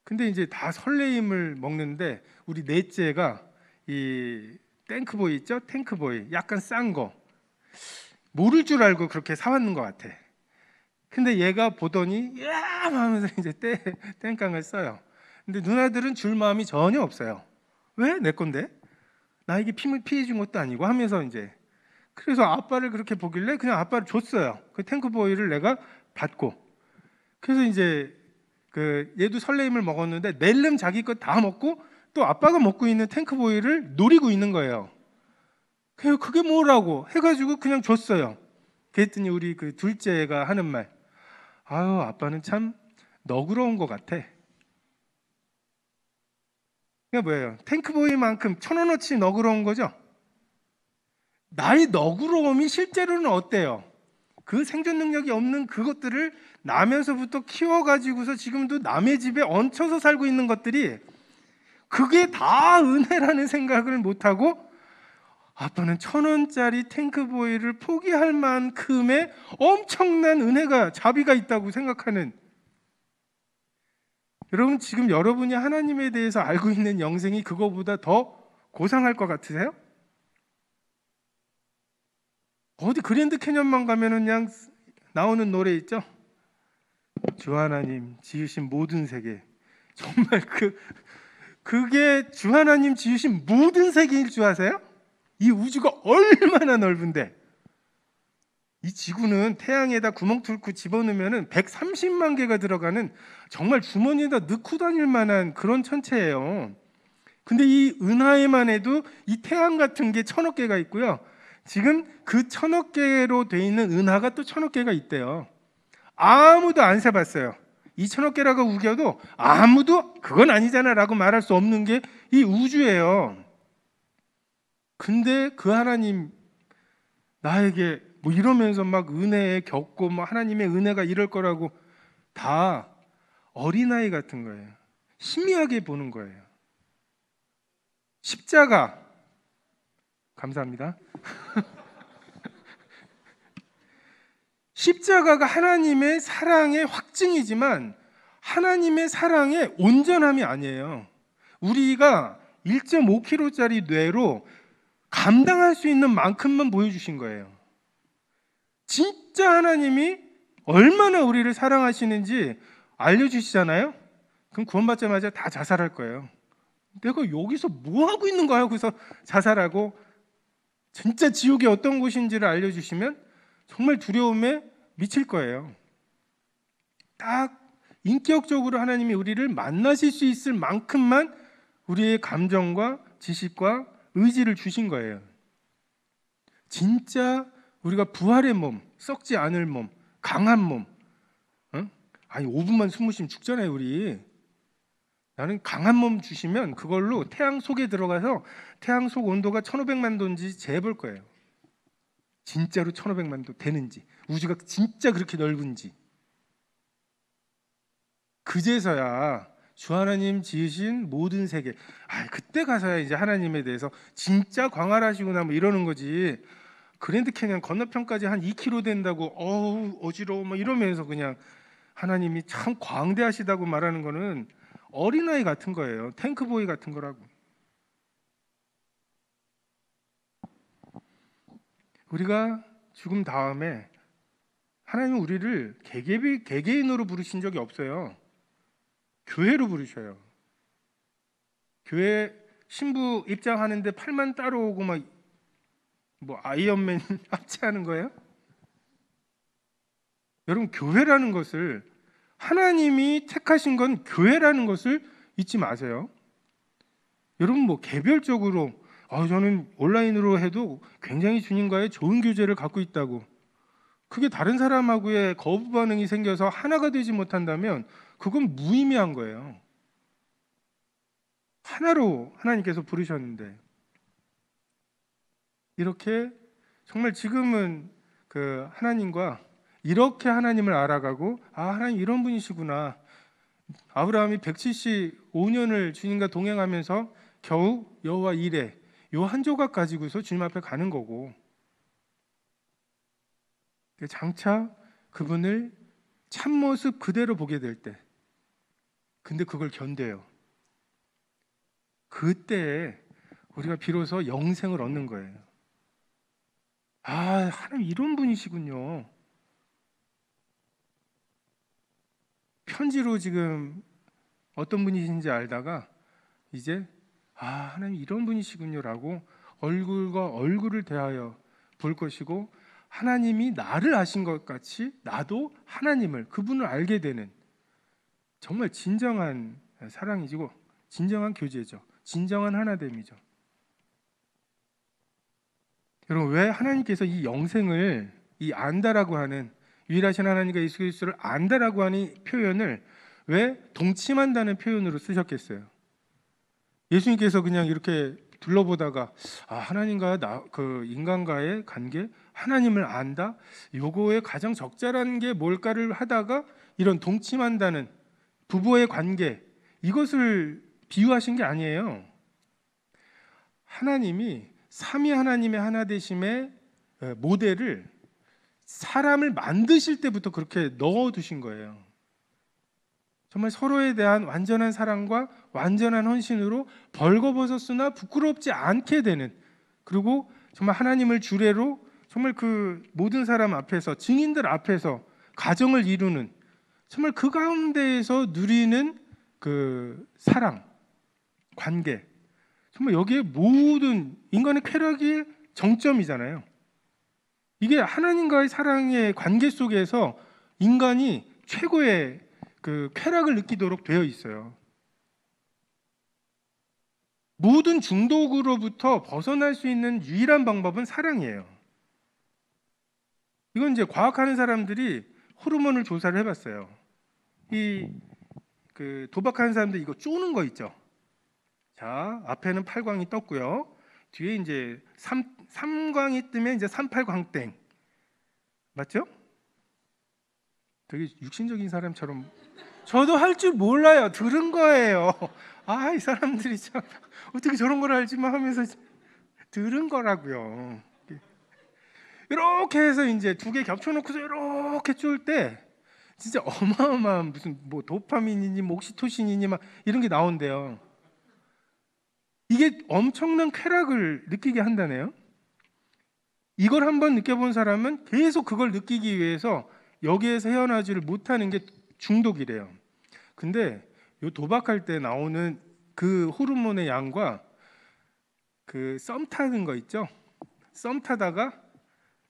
근데 이제 다 설레임을 먹는데 우리 넷째가 이 탱크보이 있죠? 탱크보이 약간 싼 거 모를 줄 알고 그렇게 사왔는 것 같아. 근데 얘가 보더니 야 하면서 이제 땡깡을 써요. 근데 누나들은 줄 마음이 전혀 없어요. 왜? 내 건데 나에게 피해 준 것도 아니고 하면서 이제 그래서 아빠를 그렇게 보길래 그냥 아빠를 줬어요. 그 탱크보이를 내가 받고 그래서 이제 그 얘도 설레임을 먹었는데 낼름 자기 것 다 먹고 또 아빠가 먹고 있는 탱크보이를 노리고 있는 거예요. 그게 뭐라고 해가지고 그냥 줬어요. 그랬더니 우리 그 둘째가 하는 말, 아유 아빠는 참 너그러운 것 같아. 그게 뭐예요? 탱크보이만큼 1,000원어치 너그러운 거죠. 나의 너그러움이 실제로는 어때요? 그 생존 능력이 없는 그것들을 나면서부터 키워가지고서 지금도 남의 집에 얹혀서 살고 있는 것들이 그게 다 은혜라는 생각을 못하고 아빠는 1,000원짜리 탱크보이를 포기할 만큼의 엄청난 은혜가 자비가 있다고 생각하는 여러분 지금 여러분이 하나님에 대해서 알고 있는 영생이 그거보다 더 고상할 것 같으세요? 어디 그랜드 캐년만 가면은 그냥 나오는 노래 있죠? 주 하나님 지으신 모든 세계 정말 그게 주 하나님 지으신 모든 세계일 줄 아세요? 이 우주가 얼마나 넓은데 이 지구는 태양에다 구멍 뚫고 집어넣으면 130만 개가 들어가는 정말 주머니에다 넣고 다닐 만한 그런 천체예요. 근데 이 은하에만 해도 이 태양 같은 게 1,000억 개가 있고요. 지금 그 1,000억 개로 돼 있는 은하가 또 1,000억 개가 있대요. 아무도 안 세봤어요. 2,000억 개라고 우겨도 아무도 그건 아니잖아 라고 말할 수 없는 게 이 우주예요. 근데 그 하나님 나에게 뭐 이러면서 막 은혜에 겪고 뭐 하나님의 은혜가 이럴 거라고 다 어린아이 같은 거예요. 희미하게 보는 거예요. 십자가 감사합니다. 십자가가 하나님의 사랑의 확증이지만 하나님의 사랑의 온전함이 아니에요. 우리가 1.5kg짜리 뇌로 감당할 수 있는 만큼만 보여주신 거예요. 진짜 하나님이 얼마나 우리를 사랑하시는지 알려주시잖아요. 그럼 구원받자마자 다 자살할 거예요. 내가 여기서 뭐 하고 있는 거야? 그래서 자살하고 진짜 지옥이 어떤 곳인지를 알려주시면 정말 두려움에 미칠 거예요. 딱 인격적으로 하나님이 우리를 만나실 수 있을 만큼만 우리의 감정과 지식과 의지를 주신 거예요. 진짜 우리가 부활의 몸, 썩지 않을 몸, 강한 몸. 아니 5분만 숨 쉬면 죽잖아요 우리. 나는 강한 몸 주시면 그걸로 태양 속에 들어가서 태양 속 온도가 1,500만 도인지 재볼 거예요. 진짜로 1,500만 도 되는지, 우주가 진짜 그렇게 넓은지. 그제서야 주 하나님 지으신 모든 세계, 그때 가서야 이제 하나님에 대해서 진짜 광활하시구나 뭐 이러는 거지. 그랜드 캐년 건너편까지 한 2km 된다고 어우 어지러워 뭐 이러면서 그냥 하나님이 참 광대하시다고 말하는 거는 어린아이 같은 거예요. 탱크보이 같은 거라고. 우리가 죽음 다음에 하나님은 우리를 개개인으로 부르신 적이 없어요. 교회로 부르셔요. 교회 신부 입장하는데 팔만 따로 오고 막 뭐 아이언맨 합체하는 거예요? 여러분 교회라는 것을 하나님이 택하신 건 교회라는 것을 잊지 마세요. 여러분 뭐 개별적으로 저는 온라인으로 해도 굉장히 주님과의 좋은 교제를 갖고 있다고 그게 다른 사람하고의 거부 반응이 생겨서 하나가 되지 못한다면 그건 무의미한 거예요. 하나로 하나님께서 부르셨는데 이렇게 정말 지금은 그 하나님과 이렇게 하나님을 알아가고 하나님 이런 분이시구나. 아브라함이 175년을 주님과 동행하면서 겨우 여호와 이레 요 한 조각 가지고서 주님 앞에 가는 거고 장차 그분을 참모습 그대로 보게 될 때, 근데 그걸 견뎌요. 그때 우리가 비로소 영생을 얻는 거예요. 아, 하나님 이런 분이시군요. 편지로 지금 어떤 분이신지 알다가 이제 하나님 이런 분이시군요라고 얼굴과 얼굴을 대하여 볼 것이고, 하나님이 나를 아신 것 같이 나도 하나님을, 그분을 알게 되는 정말 진정한 사랑이고 진정한 교제죠. 진정한 하나됨이죠. 여러분, 왜 하나님께서 이 영생을, 이 안다라고 하는, 유일하신 하나님과 예수 그리스도를 안다라고 하는 표현을 왜 동침한다는 표현으로 쓰셨겠어요? 예수님께서 그냥 이렇게 둘러보다가 하나님과 그 인간과의 관계, 하나님을 안다, 요거의 가장 적절한 게 뭘까를 하다가 이런 동침한다는 부부의 관계, 이것을 비유하신 게 아니에요. 하나님이 삼위 하나님의 하나 되심의 모델을 사람을 만드실 때부터 그렇게 넣어두신 거예요. 정말 서로에 대한 완전한 사랑과 완전한 헌신으로 벌거벗었으나 부끄럽지 않게 되는, 그리고 정말 하나님을 주례로 정말 그 모든 사람 앞에서, 증인들 앞에서 가정을 이루는, 정말 그 가운데에서 누리는 그 사랑, 관계, 정말 여기에 모든 인간의 쾌락이 정점이잖아요. 이게 하나님과의 사랑의 관계 속에서 인간이 최고의 그 쾌락을 느끼도록 되어 있어요. 모든 중독으로부터 벗어날 수 있는 유일한 방법은 사랑이에요. 이건 이제 과학하는 사람들이 호르몬을 조사를 해봤어요. 이 그 도박하는 사람들 이거 쪼는 거 있죠. 자, 앞에는 8광이 떴고요. 뒤에 이제 3광이 뜨면 이제 38광땡. 맞죠? 되게 육신적인 사람처럼. 저도 할 줄 몰라요. 들은 거예요. 이 사람들이 참 어떻게 저런 걸 알지만 하면서 들은 거라고요. 이렇게 해서 이제 두 개 겹쳐놓고서 이렇게 쫄 때 진짜 어마어마한 무슨 뭐 도파민이니 뭐 옥시토신이니 막 이런 게 나온대요. 이게 엄청난 쾌락을 느끼게 한다네요. 이걸 한번 느껴본 사람은 계속 그걸 느끼기 위해서 여기에서 헤어나지를 못하는 게 중독이래요. 근데 요 도박할 때 나오는 그 호르몬의 양과 그 썸 타는 거 있죠? 썸 타다가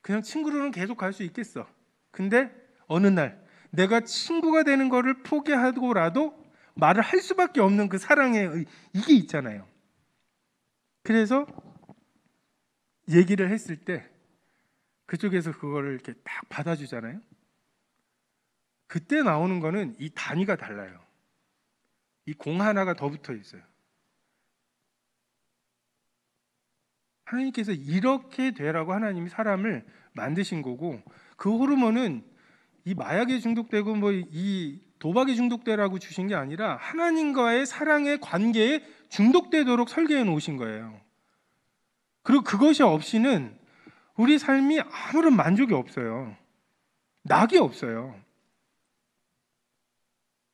그냥 친구로는 계속 갈 수 있겠어. 근데 어느 날 내가 친구가 되는 거를 포기하고라도 말을 할 수밖에 없는 그 사랑의 이게 있잖아요. 그래서 얘기를 했을 때 그쪽에서 그거를 이렇게 딱 받아주잖아요. 그때 나오는 거는 이 단위가 달라요. 이 공 하나가 더 붙어 있어요. 하나님께서 이렇게 되라고 하나님이 사람을 만드신 거고, 그 호르몬은 이 마약에 중독되고 뭐 이 도박에 중독되라고 주신 게 아니라 하나님과의 사랑의 관계에 중독되도록 설계해 놓으신 거예요. 그리고 그것이 없이는 우리 삶이 아무런 만족이 없어요. 낙이 없어요.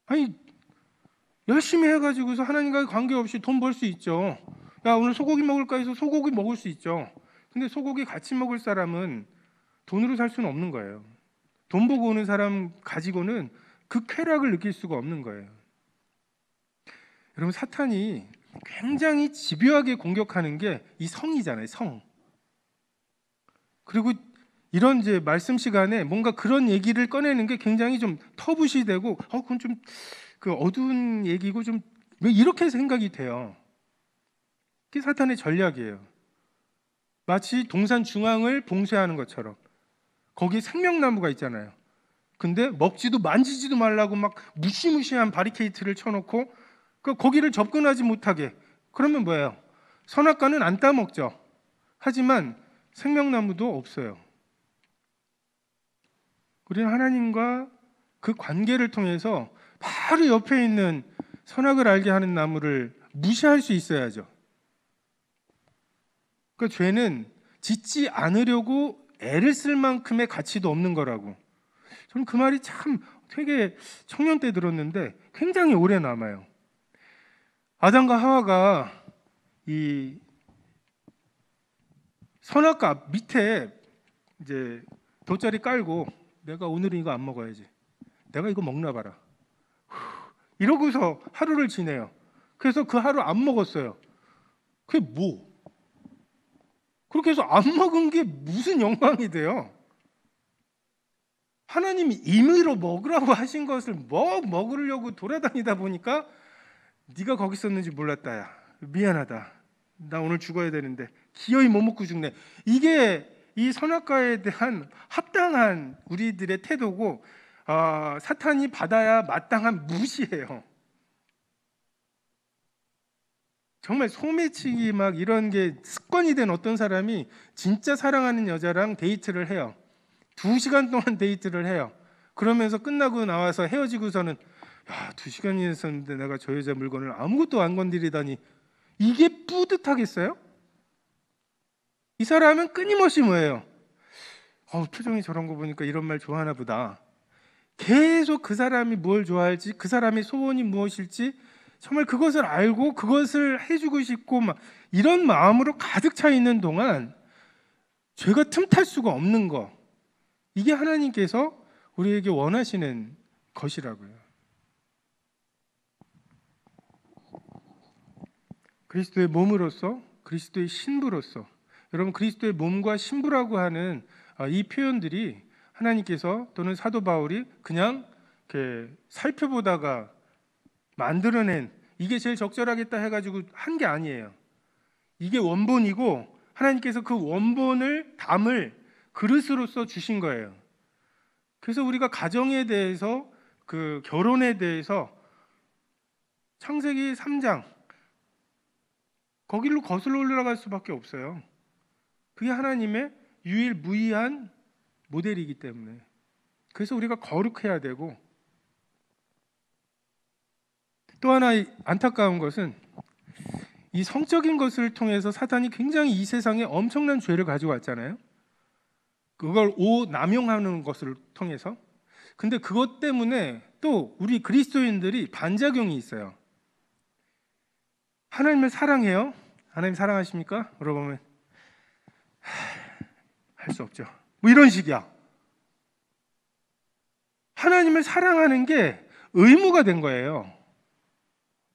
아니, 열심히 해가지고서 하나님과의 관계 없이 돈 벌 수 있죠. 야, 오늘 소고기 먹을까 해서 소고기 먹을 수 있죠. 근데 소고기 같이 먹을 사람은 돈으로 살 수는 없는 거예요. 돈 보고 오는 사람 가지고는 그 쾌락을 느낄 수가 없는 거예요. 여러분, 사탄이 굉장히 집요하게 공격하는 게 이 성이잖아요. 성. 그리고 이런 이제 말씀 시간에 뭔가 그런 얘기를 꺼내는 게 굉장히 좀 터부시되고, 그건 좀 그 어두운 얘기고 좀 왜 이렇게 생각이 돼요. 그게 사탄의 전략이에요. 마치 동산 중앙을 봉쇄하는 것처럼. 거기에 생명나무가 있잖아요. 근데 먹지도 만지지도 말라고 막 무시무시한 바리케이트를 쳐놓고 거기를 접근하지 못하게. 그러면 뭐예요? 선악과는 안 따먹죠. 하지만 생명나무도 없어요. 우리는 하나님과 그 관계를 통해서 바로 옆에 있는 선악을 알게 하는 나무를 무시할 수 있어야죠. 그러니까 죄는 짓지 않으려고 애를 쓸 만큼의 가치도 없는 거라고. 저는 그 말이 참 되게 청년 때 들었는데 굉장히 오래 남아요. 아담과 하와가 이 선악과 밑에 이제 돗자리 깔고 내가 오늘은 이거 안 먹어야지. 내가 이거 먹나 봐라. 이러고서 하루를 지내요. 그래서 그 하루 안 먹었어요. 그게 뭐? 그렇게 해서 안 먹은 게 무슨 영광이 돼요? 하나님이 임의로 먹으라고 하신 것을 먹으려고 돌아다니다 보니까 네가 거기 있었는지 몰랐다. 야. 미안하다. 나 오늘 죽어야 되는데 기어이 못 먹고 죽네. 이게 이 선악과에 대한 합당한 우리들의 태도고 사탄이 받아야 마땅한 무시예요. 정말 소매치기 막 이런 게 습관이 된 어떤 사람이 진짜 사랑하는 여자랑 데이트를 해요. 2시간 동안 데이트를 해요. 그러면서 끝나고 나와서 헤어지고서는 야, 2시간이 있었는데 내가 저 여자 물건을 아무것도 안 건드리다니 이게 뿌듯하겠어요? 이 사람은 끊임없이 뭐예요? 표정이 저런 거 보니까 이런 말 좋아하나 보다. 계속 그 사람이 뭘 좋아할지, 그 사람의 소원이 무엇일지 정말 그것을 알고 그것을 해주고 싶고 막 이런 마음으로 가득 차 있는 동안 죄가 틈탈 수가 없는 거. 이게 하나님께서 우리에게 원하시는 것이라고요. 그리스도의 몸으로서, 그리스도의 신부로서, 여러분 그리스도의 몸과 신부라고 하는 이 표현들이 하나님께서 또는 사도 바울이 그냥 이렇게 살펴보다가 만들어낸 이게 제일 적절하겠다 해가지고 한 게 아니에요. 이게 원본이고 하나님께서 그 원본을 담을 그릇으로서 주신 거예요. 그래서 우리가 가정에 대해서 그 결혼에 대해서 창세기 3장 거기로 거슬러 올라갈 수밖에 없어요. 그게 하나님의 유일무이한 모델이기 때문에. 그래서 우리가 거룩해야 되고, 또 하나 안타까운 것은 이 성적인 것을 통해서 사탄이 굉장히 이 세상에 엄청난 죄를 가져왔잖아요. 그걸 남용하는 것을 통해서. 근데 그것 때문에 또 우리 그리스도인들이 반작용이 있어요. 하나님을 사랑해요. 하나님 사랑하십니까? 물어보면 할 수 없죠. 뭐 이런 식이야. 하나님을 사랑하는 게 의무가 된 거예요.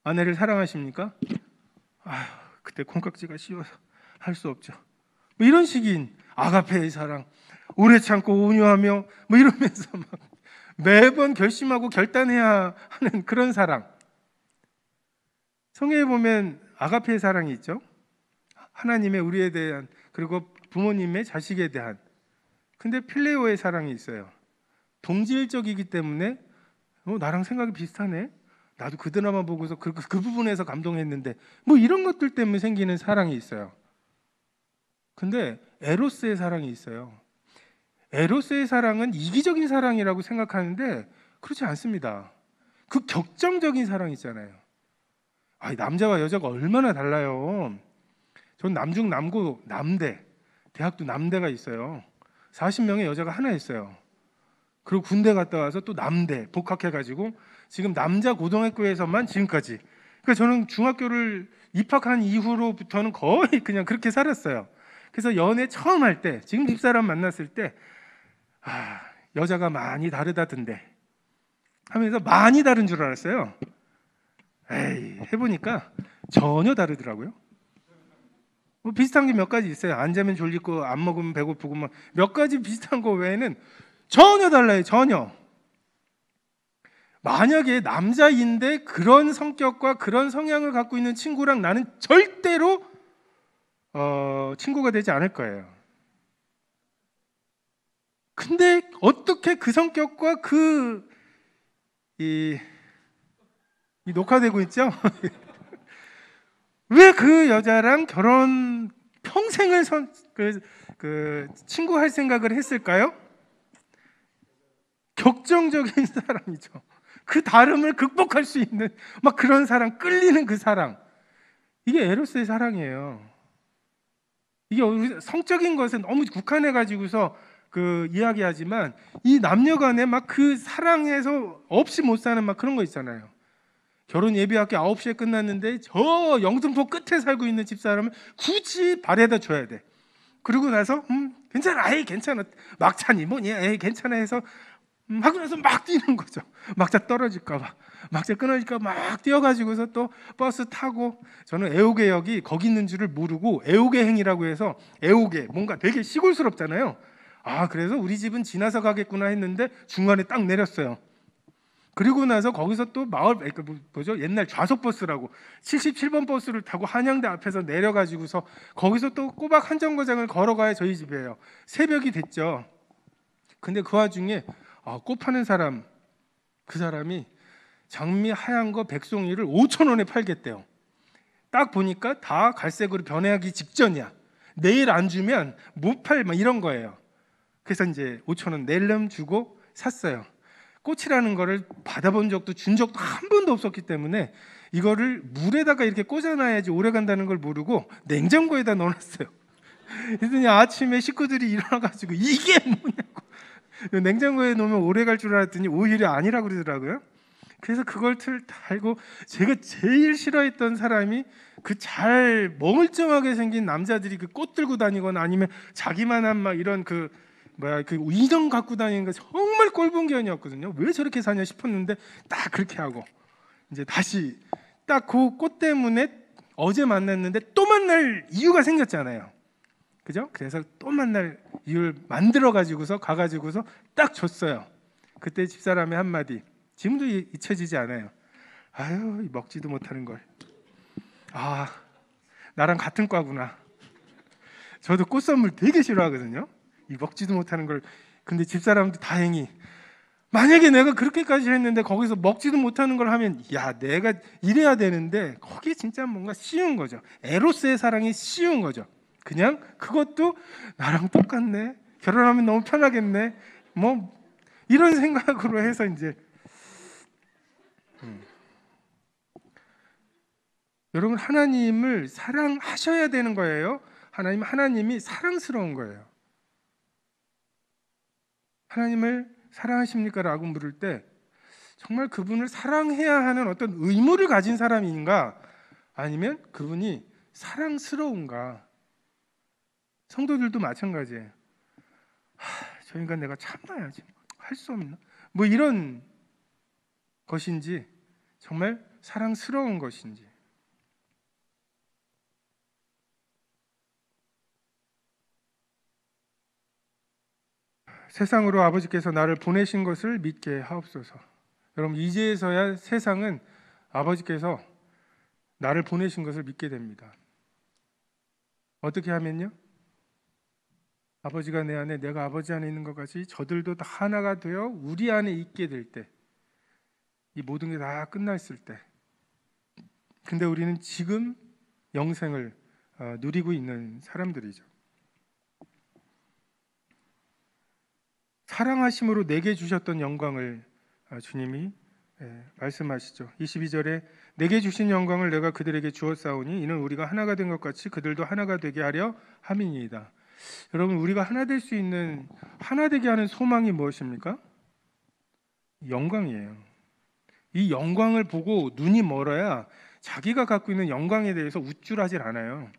아내를 사랑하십니까? 그때 콩깍지가 씌워서 할 수 없죠. 뭐 이런 식인 아가페의 사랑, 오래 참고 온유하며 뭐 이러면서 막 매번 결심하고 결단해야 하는 그런 사랑. 성경에 보면 아가페의 사랑이 있죠. 하나님의 우리에 대한, 그리고 부모님의 자식에 대한. 근데 필레오의 사랑이 있어요. 동질적이기 때문에 나랑 생각이 비슷하네. 나도 그 드라마 보고서 그 부분에서 감동했는데 뭐 이런 것들 때문에 생기는 사랑이 있어요. 근데 에로스의 사랑이 있어요. 에로스의 사랑은 이기적인 사랑이라고 생각하는데 그렇지 않습니다. 그 격정적인 사랑 있잖아요. 남자와 여자가 얼마나 달라요. 전 남중 남고 남대, 대학도 남대가 있어요. 40명의 여자가 하나 있어요. 그리고 군대 갔다 와서 또 남대 복학해가지고 지금 남자 고등학교에서만 지금까지. 그러니까 저는 중학교를 입학한 이후로부터는 거의 그냥 그렇게 살았어요. 그래서 연애 처음 할 때, 지금 집사람 만났을 때 여자가 많이 다르다던데 하면서 많이 다른 줄 알았어요. 해보니까 전혀 다르더라고요. 뭐 비슷한 게 몇 가지 있어요. 안 자면 졸리고 안 먹으면 배고프고 막 몇 가지 비슷한 거 외에는 전혀 달라요. 전혀. 만약에 남자인데 그런 성격과 그런 성향을 갖고 있는 친구랑 나는 절대로 친구가 되지 않을 거예요. 근데 어떻게 그 성격과 이 녹화되고 있죠? 왜 그 여자랑 결혼 평생을 친구할 생각을 했을까요? 격정적인 사람이죠. 그 다름을 극복할 수 있는 막 그런 사랑, 끌리는 그 사랑. 이게 에로스의 사랑이에요. 이게 우리 성적인 것에 너무 국한해 가지고서 그 이야기하지만 이 남녀간에 막 그 사랑해서 없이 못 사는 막 그런 거 있잖아요. 결혼 예비학교 9시에 끝났는데 저 영등포 끝에 살고 있는 집사람을 굳이 발에다 줘야 돼. 그러고 나서 괜찮아, 아이 괜찮아, 막차니 뭐니, 에이 괜찮아 해서 하고 나서 막 뛰는 거죠. 막차 떨어질까봐, 막차 끊어질까 막 뛰어가지고서 또 버스 타고, 저는 애호개역이 거기 있는 줄을 모르고 애호개행이라고 해서, 애호개 뭔가 되게 시골스럽잖아요. 아 그래서 우리 집은 지나서 가겠구나 했는데 중간에 딱 내렸어요. 그리고 나서 거기서 또 마을 뭐죠, 옛날 좌석버스라고 77번 버스를 타고 한양대 앞에서 내려가지고서 거기서 또 꼬박 한 정거장을 걸어가야 저희 집이에요. 새벽이 됐죠. 근데 그 와중에 꽃 파는 사람, 그 사람이 장미 하얀 거 백송이를 5,000원에 팔겠대요. 딱 보니까 다 갈색으로 변해하기 직전이야. 내일 안 주면 못 팔, 막 이런 거예요. 그래서 이제 5,000원 낼름 주고 샀어요. 꽃이라는 거를 받아본 적도 준 적도 한 번도 없었기 때문에 이거를 물에다가 이렇게 꽂아놔야지 오래 간다는 걸 모르고 냉장고에다 넣어놨어요. 그랬더니 아침에 식구들이 일어나가지고 이게 뭐냐고, 냉장고에 놓으면 오래 갈 줄 알았더니 오히려 아니라고 그러더라고요. 그래서 그걸 달고, 제가 제일 싫어했던 사람이 그 잘 멍을쩡하게 생긴 남자들이 그 꽃 들고 다니거나 아니면 자기만한 막 이런 그 인형 갖고 다니는 거 정말 꼴분견이었거든요. 왜 저렇게 사냐 싶었는데 딱 그렇게 하고 이제 다시 딱 그 꽃 때문에 어제 만났는데 또 만날 이유가 생겼잖아요. 그죠? 그래서 또 만날 이유를 만들어 가지고서 가가지고서 딱 줬어요. 그때 집사람의 한마디 지금도 잊혀지지 않아요. 아유, 먹지도 못하는 걸. 아, 나랑 같은 과구나. 저도 꽃 선물 되게 싫어하거든요. 이 먹지도 못하는 걸. 근데 집사람도 다행히, 만약에 내가 그렇게까지 했는데 거기서 먹지도 못하는 걸 하면, 야, 내가 이래야 되는데, 거기 진짜 뭔가 쉬운 거죠. 에로스의 사랑이 쉬운 거죠. 그냥 그것도 나랑 똑같네, 결혼하면 너무 편하겠네, 뭐 이런 생각으로 해서 이제 여러분, 하나님을 사랑하셔야 되는 거예요. 하나님이 사랑스러운 거예요. 하나님을 사랑하십니까? 라고 물을 때 정말 그분을 사랑해야 하는 어떤 의무를 가진 사람인가, 아니면 그분이 사랑스러운가. 성도들도 마찬가지예요. 저 인간 내가 참아야지, 할 수 없나, 뭐 이런 것인지, 정말 사랑스러운 것인지. 세상으로 아버지께서 나를 보내신 것을 믿게 하옵소서. 여러분, 이제서야 세상은 아버지께서 나를 보내신 것을 믿게 됩니다. 어떻게 하면요? 아버지가 내 안에, 내가 아버지 안에 있는 것 같이 저들도 다 하나가 되어 우리 안에 있게 될 때, 이 모든 게 다 끝났을 때. 근데 우리는 지금 영생을 누리고 있는 사람들이죠. 사랑하심으로 내게 주셨던 영광을 주님이 말씀하시죠. 22절에 내게 주신 영광을 내가 그들에게 주었사오니 이는 우리가 하나가 된 것 같이 그들도 하나가 되게 하려 함이니이다. 여러분, 우리가 하나 될 수 있는, 하나 되게 하는 소망이 무엇입니까? 영광이에요. 이 영광을 보고 눈이 멀어야 자기가 갖고 있는 영광에 대해서 우쭐하질 않아요.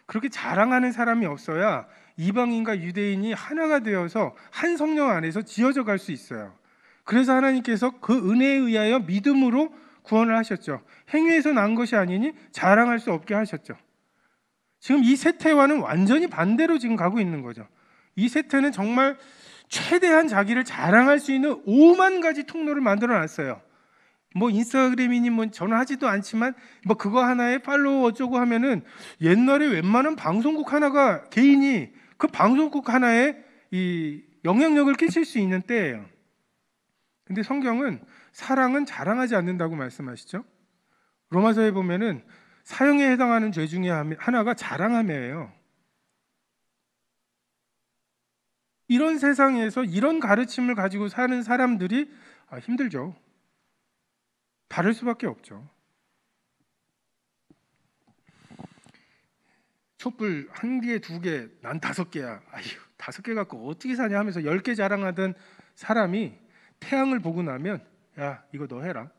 그렇게 자랑하는 사람이 없어야 이방인과 유대인이 하나가 되어서 한 성령 안에서 지어져 갈 수 있어요. 그래서 하나님께서 그 은혜에 의하여 믿음으로 구원을 하셨죠. 행위에서 난 것이 아니니 자랑할 수 없게 하셨죠. 지금 이 세태와는 완전히 반대로 지금 가고 있는 거죠. 이 세태는 정말 최대한 자기를 자랑할 수 있는 5만 가지 통로를 만들어 놨어요. 뭐 인스타그램이니 뭐 저는 하지도 않지만 뭐 그거 하나에 팔로워 어쩌고 하면은 옛날에 웬만한 방송국 하나가, 개인이 그 방송국 하나에 이 영향력을 끼칠 수 있는 때예요. 근데 성경은 사랑은 자랑하지 않는다고 말씀하시죠. 로마서에 보면은 사형에 해당하는 죄 중에 하나가 자랑함이에요. 이런 세상에서 이런 가르침을 가지고 사는 사람들이 힘들죠. 다를 수밖에 없죠. 촛불 1개, 2개, 난 5개야. 아휴, 5개 갖고 어떻게 사냐 하면서 10개 자랑하던 사람이 태양을 보고 나면 야, 이거 너 해라.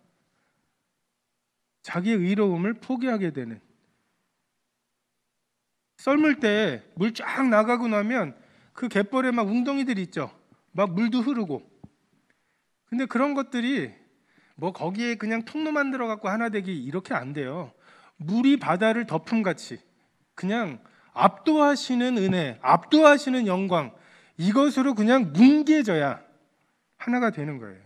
자기의 의로움을 포기하게 되는. 썰물 때 물 쫙 나가고 나면 그 갯벌에 막 웅덩이들 있죠. 막 물도 흐르고. 근데 그런 것들이 뭐 거기에 그냥 통로 만들어 갖고 하나 되기 이렇게 안 돼요. 물이 바다를 덮음같이 그냥 압도하시는 은혜, 압도하시는 영광, 이것으로 그냥 뭉개져야 하나가 되는 거예요.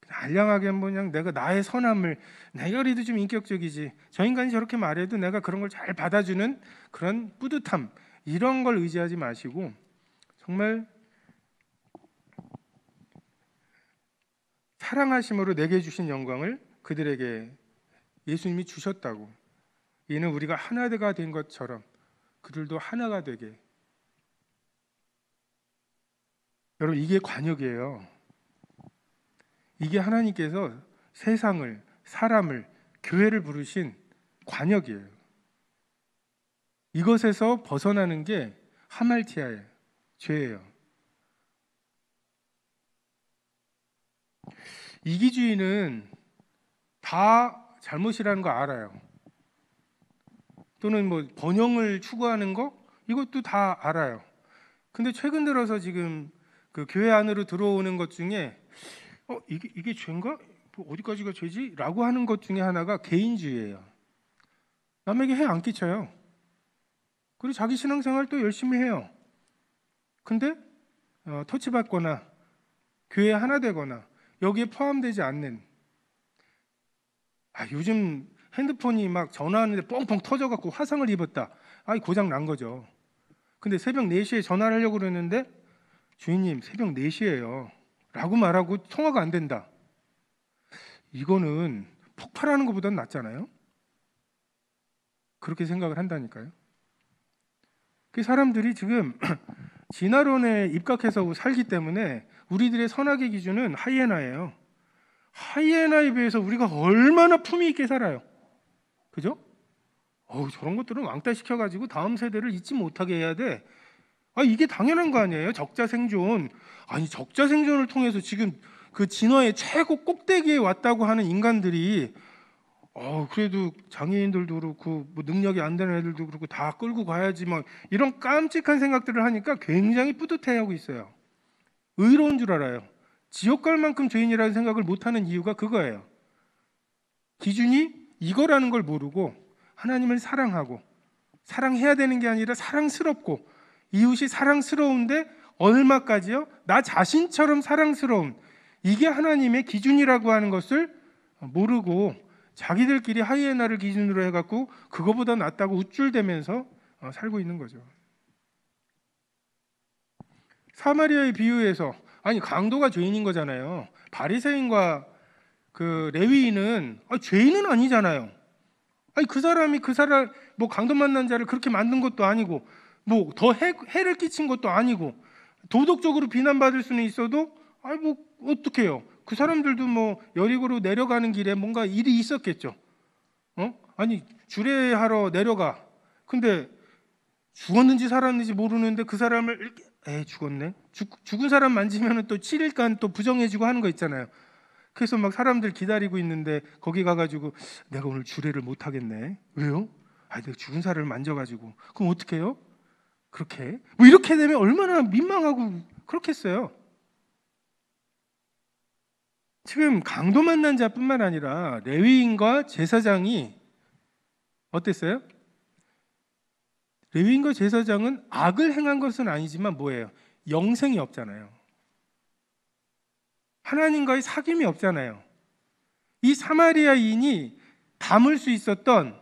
알량하게 그냥 내가 나의 선함을, 내가 그래도 좀 인격적이지, 저 인간이 저렇게 말해도 내가 그런 걸 잘 받아주는 그런 뿌듯함, 이런 걸 의지하지 마시고 정말 사랑하심으로 내게 주신 영광을 그들에게 예수님이 주셨다고. 이는 우리가 하나가 된 것처럼 그들도 하나가 되게. 여러분, 이게 관역이에요. 이게 하나님께서 세상을, 사람을, 교회를 부르신 관역이에요. 이것에서 벗어나는 게 하말티아예요. 죄예요. 이기주의는 다 잘못이라는 거 알아요. 또는 뭐 번영을 추구하는 거, 이것도 다 알아요. 근데 최근 들어서 지금 그 교회 안으로 들어오는 것 중에 이게 죄인가? 뭐 어디까지가 죄지? 라고 하는 것 중에 하나가 개인주의예요. 남에게 해 안 끼쳐요. 그리고 자기 신앙생활 또 열심히 해요. 근데 터치받거나 교회에 하나 되거나 여기에 포함되지 않는, 요즘 핸드폰이 막 전화하는데 뻥뻥 터져갖고 화상을 입었다. 고장 난 거죠. 근데 새벽 4시에 전화를 하려고 그러는데 주인님 새벽 4시예요 라고 말하고 통화가 안 된다. 이거는 폭발하는 것보다는 낫잖아요. 그렇게 생각을 한다니까요. 그 사람들이 지금 진화론에 입각해서 살기 때문에 우리들의 선악의 기준은 하이에나예요. 하이에나에 비해서 우리가 얼마나 품위 있게 살아요. 그죠? 저런 것들은 왕따 시켜가지고 다음 세대를 잊지 못하게 해야 돼. 이게 당연한 거 아니에요? 적자 생존. 적자 생존을 통해서 지금 그 진화의 최고 꼭대기에 왔다고 하는 인간들이 그래도 장애인들도 그렇고 뭐 능력이 안 되는 애들도 그렇고 다 끌고 가야지, 뭐 이런 깜찍한 생각들을 하니까 굉장히 뿌듯해하고 있어요. 의로운 줄 알아요. 지옥 갈 만큼 죄인이라는 생각을 못하는 이유가 그거예요. 기준이 이거라는 걸 모르고 하나님을 사랑하고, 사랑해야 되는 게 아니라 사랑스럽고, 이웃이 사랑스러운데 얼마까지요? 나 자신처럼 사랑스러운, 이게 하나님의 기준이라고 하는 것을 모르고 자기들끼리 하이에나를 기준으로 해갖고 그거보다 낫다고 우쭐대면서 살고 있는 거죠. 사마리아의 비유에서 강도가 죄인인 거잖아요. 바리새인과 그 레위인은 죄인은 아니잖아요. 그 사람 뭐 강도 만난 자를 그렇게 만든 것도 아니고 뭐 더 해를 끼친 것도 아니고 도덕적으로 비난받을 수는 있어도 뭐 어떡해요. 그 사람들도 뭐 여리고로 내려가는 길에 뭔가 일이 있었겠죠. 주례하러 내려가. 근데 죽었는지 살았는지 모르는데 그 사람을 이렇게 죽었네. 죽은 사람 만지면 또 7일간 또 부정해지고 하는 거 있잖아요. 그래서 막 사람들 기다리고 있는데 거기 가가지고 내가 오늘 주례를 못 하겠네. 왜요? 내가 죽은 사람을 만져가지고. 그럼 어떻게 해요? 그렇게 뭐 이렇게 되면 얼마나 민망하고 그렇겠어요. 지금 강도 만난 자뿐만 아니라 레위인과 제사장이 어땠어요? 레위인과 제사장은 악을 행한 것은 아니지만 뭐예요? 영생이 없잖아요. 하나님과의 사귐이 없잖아요. 이 사마리아인이 담을 수 있었던,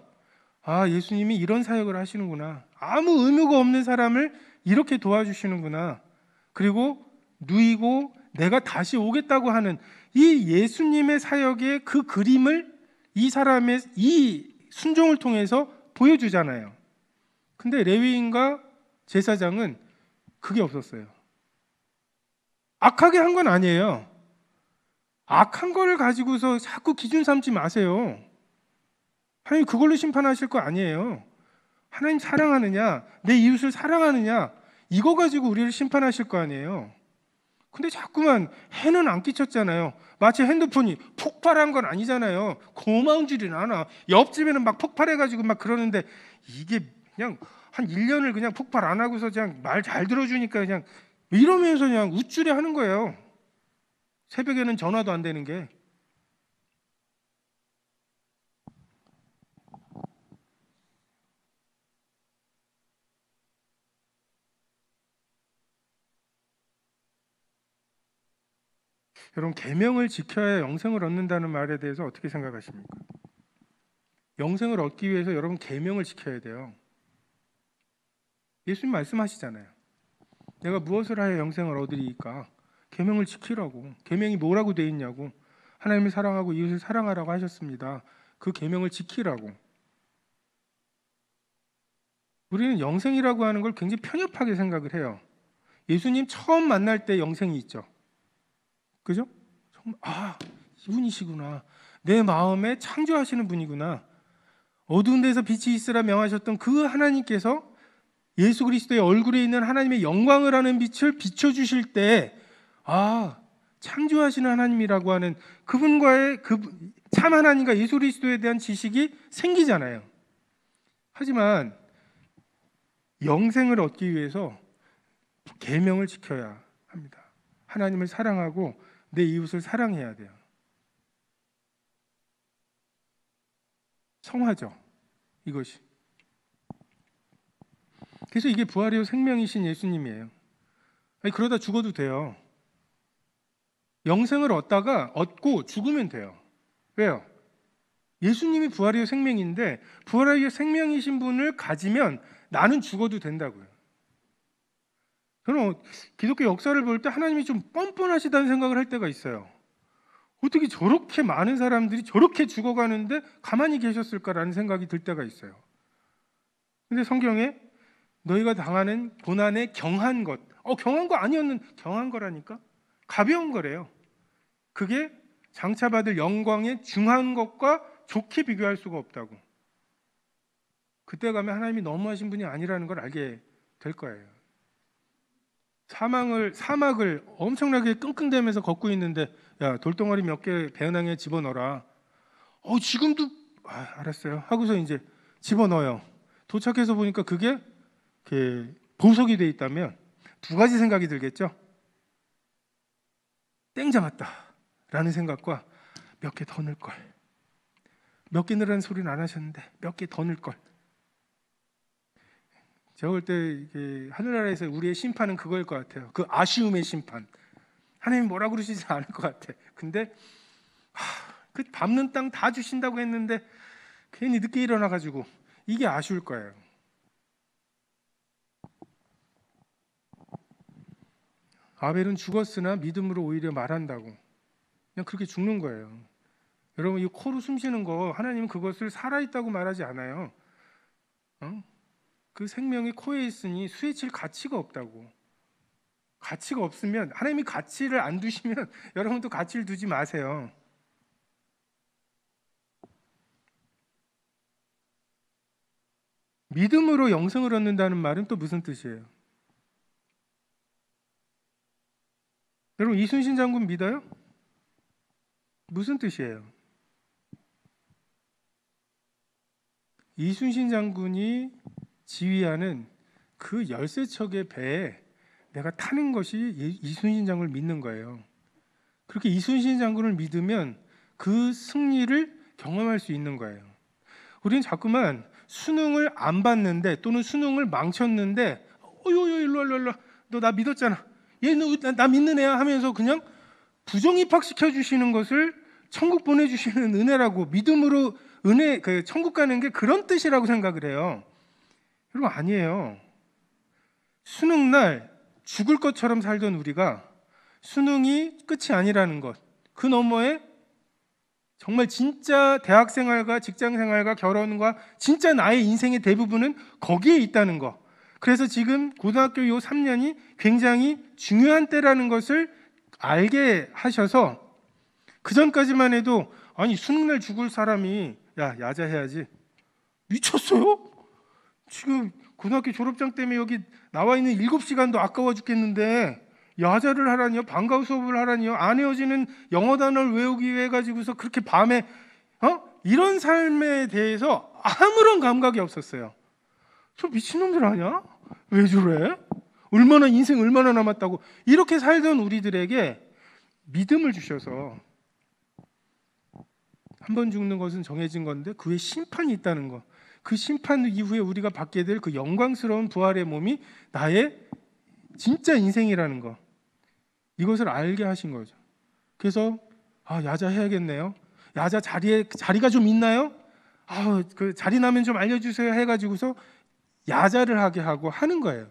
예수님이 이런 사역을 하시는구나, 아무 의무가 없는 사람을 이렇게 도와주시는구나, 그리고 누이고 내가 다시 오겠다고 하는 이 예수님의 사역의 그 그림을 이 사람의 이 순종을 통해서 보여주잖아요. 근데 레위인과 제사장은 그게 없었어요. 악하게 한 건 아니에요. 악한 걸 가지고서 자꾸 기준 삼지 마세요. 하나님 그걸로 심판하실 거 아니에요. 하나님 사랑하느냐, 내 이웃을 사랑하느냐, 이거 가지고 우리를 심판하실 거 아니에요. 근데 자꾸만 해는 안 끼쳤잖아요. 마치 핸드폰이 폭발한 건 아니잖아요. 고마운 줄이나 아나. 옆집에는 막 폭발해가지고 막 그러는데 이게 그냥 한 1년을 그냥 폭발 안 하고서 그냥 말 잘 들어주니까 그냥 이러면서 그냥 우쭐해 하는 거예요. 새벽에는 전화도 안 되는 게. 여러분, 계명을 지켜야 영생을 얻는다는 말에 대해서 어떻게 생각하십니까? 영생을 얻기 위해서 여러분 계명을 지켜야 돼요. 예수님 말씀하시잖아요. 내가 무엇을 하여 영생을 얻으리이까? 계명을 지키라고. 계명이 뭐라고 돼 있냐고. 하나님을 사랑하고 이웃을 사랑하라고 하셨습니다. 그 계명을 지키라고. 우리는 영생이라고 하는 걸 굉장히 편협하게 생각을 해요. 예수님 처음 만날 때 영생이 있죠. 그죠? 정말 이분이시구나. 내 마음에 창조하시는 분이구나. 어두운 데서 빛이 있으라 명하셨던 그 하나님께서 예수 그리스도의 얼굴에 있는 하나님의 영광을 하는 빛을 비춰주실 때 창조하시는 하나님이라고 하는 그분과의 참 하나님과 예수 그리스도에 대한 지식이 생기잖아요. 하지만 영생을 얻기 위해서 계명을 지켜야 합니다. 하나님을 사랑하고 내 이웃을 사랑해야 돼요. 성화죠, 이것이. 그래서 이게 부활이요 생명이신 예수님이에요. 그러다 죽어도 돼요. 영생을 얻고 죽으면 돼요. 왜요? 예수님이 부활이요 생명인데 부활이요 생명이신 분을 가지면 나는 죽어도 된다고요. 저는 기독교 역사를 볼 때 하나님이 좀 뻔뻔하시다는 생각을 할 때가 있어요. 어떻게 저렇게 많은 사람들이 저렇게 죽어가는데 가만히 계셨을까라는 생각이 들 때가 있어요. 근데 성경에 너희가 당하는 고난에 경한 것, 경한 거 아니었는데 경한 거라니까? 가벼운 거래요. 그게 장차 받을 영광의 중한 것과 좋게 비교할 수가 없다고. 그때 가면 하나님이 너무하신 분이 아니라는 걸 알게 될 거예요. 사막을 엄청나게 끙끙대면서 걷고 있는데 야, 돌덩어리 몇 개 배은항에 집어넣어라. 지금도 알았어요 하고서 이제 집어넣어요. 도착해서 보니까 그게 보석이 돼 있다면 두 가지 생각이 들겠죠. 땡 잡았다 라는 생각과 몇 개 더 넣을 걸. 몇 개 넣으라는 소리는 안 하셨는데 몇 개 더 넣을 걸. 제가 볼 때 하늘나라에서 우리의 심판은 그거일 것 같아요. 그 아쉬움의 심판. 하나님 뭐라 그러시지 않을 것 같아. 근데 그 밟는 땅 다 주신다고 했는데 괜히 늦게 일어나가지고 이게 아쉬울 거예요. 아벨은 죽었으나 믿음으로 오히려 말한다고. 그냥 그렇게 죽는 거예요. 여러분, 이 코로 숨 쉬는 거 하나님은 그것을 살아있다고 말하지 않아요. 그 생명이 코에 있으니 수에 칠 가치가 없다고. 가치가 없으면 하나님이 가치를 안 두시면 여러분도 가치를 두지 마세요. 믿음으로 영생을 얻는다는 말은 또 무슨 뜻이에요? 여러분, 이순신 장군 믿어요? 무슨 뜻이에요? 이순신 장군이 지휘하는 그 열세척의 배에 내가 타는 것이 이순신 장군을 믿는 거예요. 그렇게 이순신 장군을 믿으면 그 승리를 경험할 수 있는 거예요. 우리는 자꾸만 수능을 안 봤는데 또는 수능을 망쳤는데 일로 너 나 믿었잖아. 얘 나 믿는 애야 하면서 그냥 부정 입학시켜 주시는 것을 천국 보내주시는 은혜라고, 믿음으로 천국 가는 게 그런 뜻이라고 생각을 해요. 여러분, 아니에요. 수능날 죽을 것처럼 살던 우리가 수능이 끝이 아니라는 것, 그 너머에 정말 진짜 대학생활과 직장생활과 결혼과 진짜 나의 인생의 대부분은 거기에 있다는 것. 그래서 지금 고등학교 요 3년이 굉장히 중요한 때라는 것을 알게 하셔서, 그 전까지만 해도 아니 수능날 죽을 사람이 야자해야지, 미쳤어요? 지금 고등학교 졸업장 때문에 여기 나와 있는 7시간도 아까워 죽겠는데 야자를 하라니요? 방과후 수업을 하라니요? 안 헤어지는 영어 단어를 외우기 위해 가지고서 그렇게 밤에 이런 삶에 대해서 아무런 감각이 없었어요. 저 미친놈들 아니야? 왜 저래? 얼마나 인생 얼마나 남았다고. 이렇게 살던 우리들에게 믿음을 주셔서 한 번 죽는 것은 정해진 건데 그 후에 심판이 있다는 거, 그 심판 이후에 우리가 받게 될 그 영광스러운 부활의 몸이 나의 진짜 인생이라는 거, 이것을 알게 하신 거죠. 그래서 야자 해야겠네요. 야자 자리가 좀 있나요? 그 자리 나면 좀 알려주세요 해가지고서 야자를 하게 하고 하는 거예요.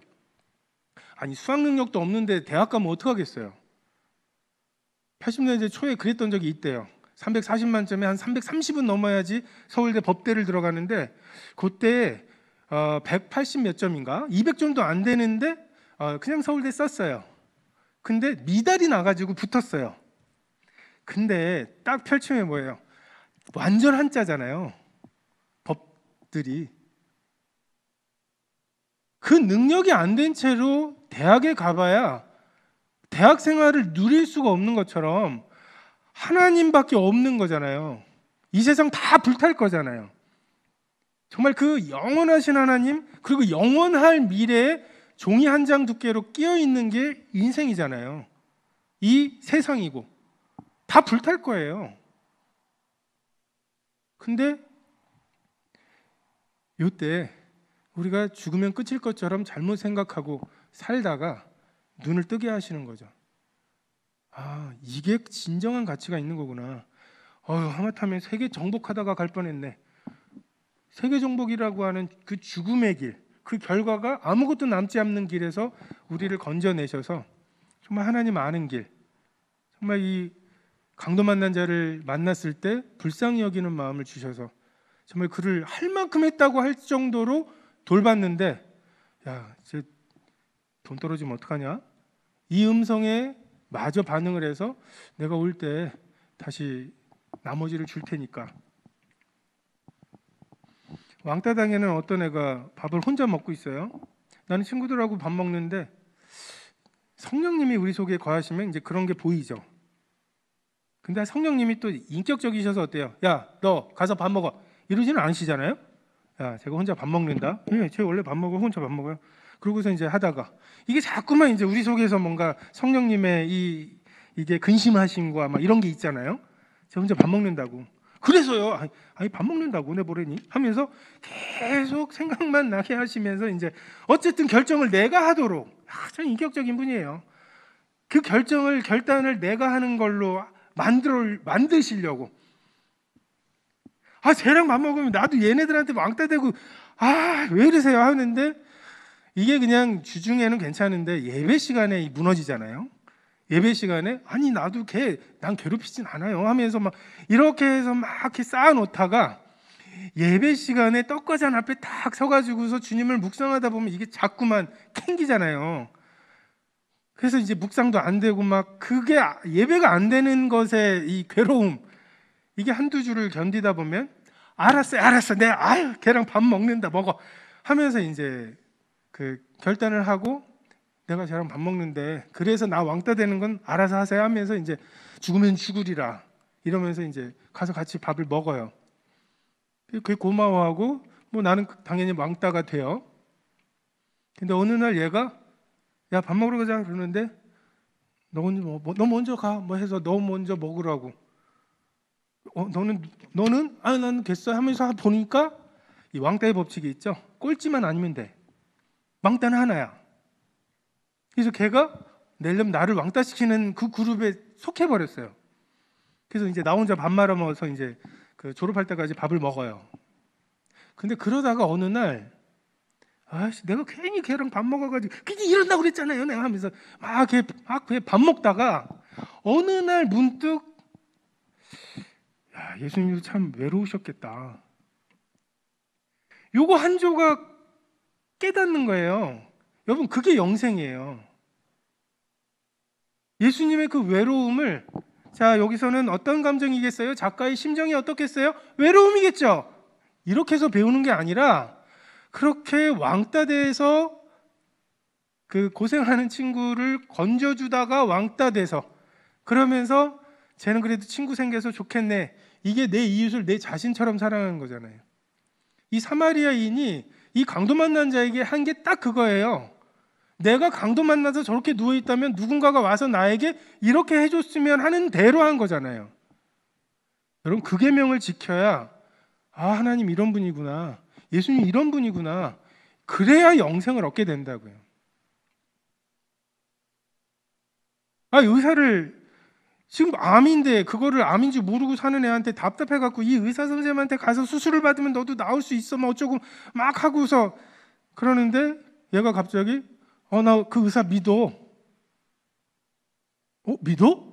아니 수학 능력도 없는데 대학 가면 어떡하겠어요. 80년대 초에 그랬던 적이 있대요. 340만점에 한 330은 넘어야지 서울대 법대를 들어가는데 그때 180 몇 점인가 200점도 안 되는데 그냥 서울대 썼어요. 근데 미달이 나가지고 붙었어요. 근데 딱 펼치면 뭐예요? 완전 한자잖아요. 법들이. 그 능력이 안 된 채로 대학에 가봐야 대학 생활을 누릴 수가 없는 것처럼 하나님밖에 없는 거잖아요. 이 세상 다 불탈 거잖아요. 정말 그 영원하신 하나님, 그리고 영원할 미래에 종이 한 장 두께로 끼어 있는 게 인생이잖아요. 이 세상이고 다 불탈 거예요. 근데 이때 우리가 죽으면 끝일 것처럼 잘못 생각하고 살다가 눈을 뜨게 하시는 거죠. 이게 진정한 가치가 있는 거구나. 하마터면 세계 정복하다가 갈 뻔했네. 세계 정복이라고 하는 그 죽음의 길, 그 결과가 아무것도 남지 않는 길에서 우리를 건져내셔서 정말 하나님 아는 길, 정말 이 강도 만난 자를 만났을 때 불쌍히 여기는 마음을 주셔서 정말 그를 할 만큼 했다고 할 정도로 돌봤는데, 이제 돈 떨어지면 어떡하냐? 이 음성에 마저 반응을 해서 내가 올 때 다시 나머지를 줄 테니까. 왕따당에는 어떤 애가 밥을 혼자 먹고 있어요. 나는 친구들하고 밥 먹는데 성령님이 우리 속에 거하시면 이제 그런 게 보이죠. 근데 성령님이 또 인격적이셔서 어때요? 야, 너 가서 밥 먹어. 이러지는 않으시잖아요. 야, 제가 혼자 밥 먹는다. 제가 원래 밥 먹어, 혼자 밥 먹어요. 그러고서 이제 하다가 이게 자꾸만 이제 우리 속에서 뭔가 성령님의 이게 근심하심과 막 이런 게 있잖아요. 제가 혼자 밥 먹는다고. 그래서요. 아니 밥 먹는다고 내버리니 하면서 계속 생각만 나게 하시면서 이제 어쨌든 결정을 내가 하도록. 참 인격적인 분이에요. 그 결단을 내가 하는 걸로 만드시려고. 쟤랑 밥 먹으면 나도 얘네들한테 왕따 되고 왜 이러세요 하는데 이게 그냥 주중에는 괜찮은데 예배 시간에 무너지잖아요. 예배 시간에 나도 난 괴롭히진 않아요 하면서 막 이렇게 해서 막 이렇게 쌓아놓다가 예배 시간에 떡과잔 앞에 딱 서가지고서 주님을 묵상하다 보면 이게 자꾸만 캥기잖아요. 그래서 이제 묵상도 안 되고 막 그게 예배가 안 되는 것에 이 괴로움, 이게 한두 주를 견디다 보면 알았어 내가 걔랑 밥 먹어 하면서 이제 그 결단을 하고 내가 쟤랑 밥 먹는데 그래서 나 왕따 되는 건 알아서 하세요 하면서 이제 죽으면 죽으리라 이러면서 이제 가서 같이 밥을 먹어요. 그게 고마워하고 뭐 나는 당연히 왕따가 돼요. 근데 어느 날 얘가 야 밥 먹으러 가자 그러는데 너 먼저 가 뭐 해서 너 먼저 먹으라고. 너는 나는 됐어 하면서 보니까 이 왕따의 법칙이 있죠. 꼴찌만 아니면 돼. 왕따는 하나야. 그래서 걔가 내려면 나를 왕따시키는 그 그룹에 속해버렸어요. 그래서 이제 나 혼자 밥 말아 먹어서 이제 그 졸업할 때까지 밥을 먹어요. 근데 그러다가 어느 날 내가 괜히 걔랑 밥 먹어가지고 괜히 이런다고 그랬잖아요 내가 하면서 막 밥 먹다가 어느 날 문득 예수님도 참 외로우셨겠다. 요거 한 조각 깨닫는 거예요. 여러분 그게 영생이에요. 예수님의 그 외로움을 자 여기서는 어떤 감정이겠어요? 작가의 심정이 어떻겠어요? 외로움이겠죠. 이렇게 해서 배우는 게 아니라 그렇게 왕따 돼서 그 고생하는 친구를 건져주다가 왕따 돼서 그러면서 쟤는 그래도 친구 생겨서 좋겠네. 이게 내 이웃을 내 자신처럼 사랑하는 거잖아요. 이 사마리아인이 이 강도 만난 자에게 한 게 딱 그거예요. 내가 강도 만나서 저렇게 누워있다면 누군가가 와서 나에게 이렇게 해줬으면 하는 대로 한 거잖아요. 여러분, 그 계명을 지켜야 하나님 이런 분이구나, 예수님 이런 분이구나, 그래야 영생을 얻게 된다고요. 의사를 지금 암인데 그거를 암인지 모르고 사는 애한테 답답해갖고 이 의사 선생님한테 가서 수술을 받으면 너도 나올 수 있어 뭐 어쩌고 막 하고서 그러는데 얘가 갑자기 나 그 의사 믿어. 믿어?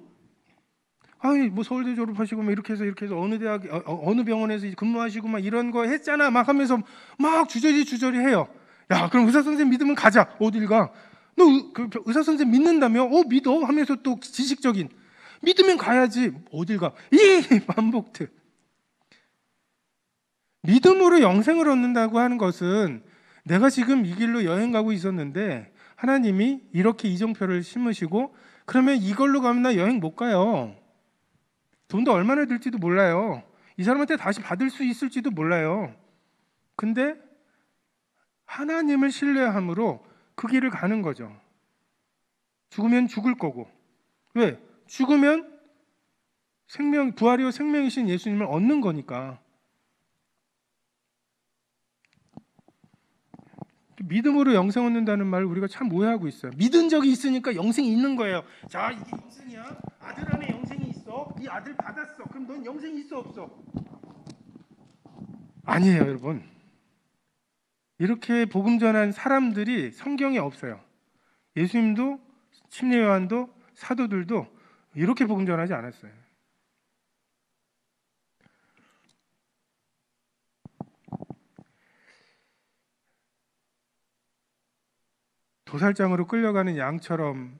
아니 뭐 서울대 졸업하시고 막 이렇게 해서 어느 대학 어느 병원에서 근무하시고 막 이런 거 했잖아 막 하면서 막 주저리 해요. 야 그럼 의사 선생님 믿으면 가자. 어딜 가? 너 그 의사 선생님 믿는다며? 믿어 하면서 또 지식적인 믿으면 가야지. 어딜 가? 이 반복들. 믿음으로 영생을 얻는다고 하는 것은 내가 지금 이 길로 여행 가고 있었는데 하나님이 이렇게 이정표를 심으시고 그러면 이걸로 가면 나 여행 못 가요. 돈도 얼마나 들지도 몰라요. 이 사람한테 다시 받을 수 있을지도 몰라요. 근데 하나님을 신뢰함으로 그 길을 가는 거죠. 죽으면 죽을 거고. 왜? 죽으면 부활이요 생명이신 예수님을 얻는 거니까. 믿음으로 영생 얻는다는 말을 우리가 참 오해하고 있어요. 믿은 적이 있으니까 영생이 있는 거예요. 자, 이게 영생이야. 아들 안에 영생이 있어. 이 아들 받았어. 그럼 넌 영생이 있어 없어? 아니에요, 여러분. 이렇게 복음 전한 사람들이 성경에 없어요. 예수님도 침례 요한도 사도들도 이렇게 복음 전하지 않았어요. 도살장으로 끌려가는 양처럼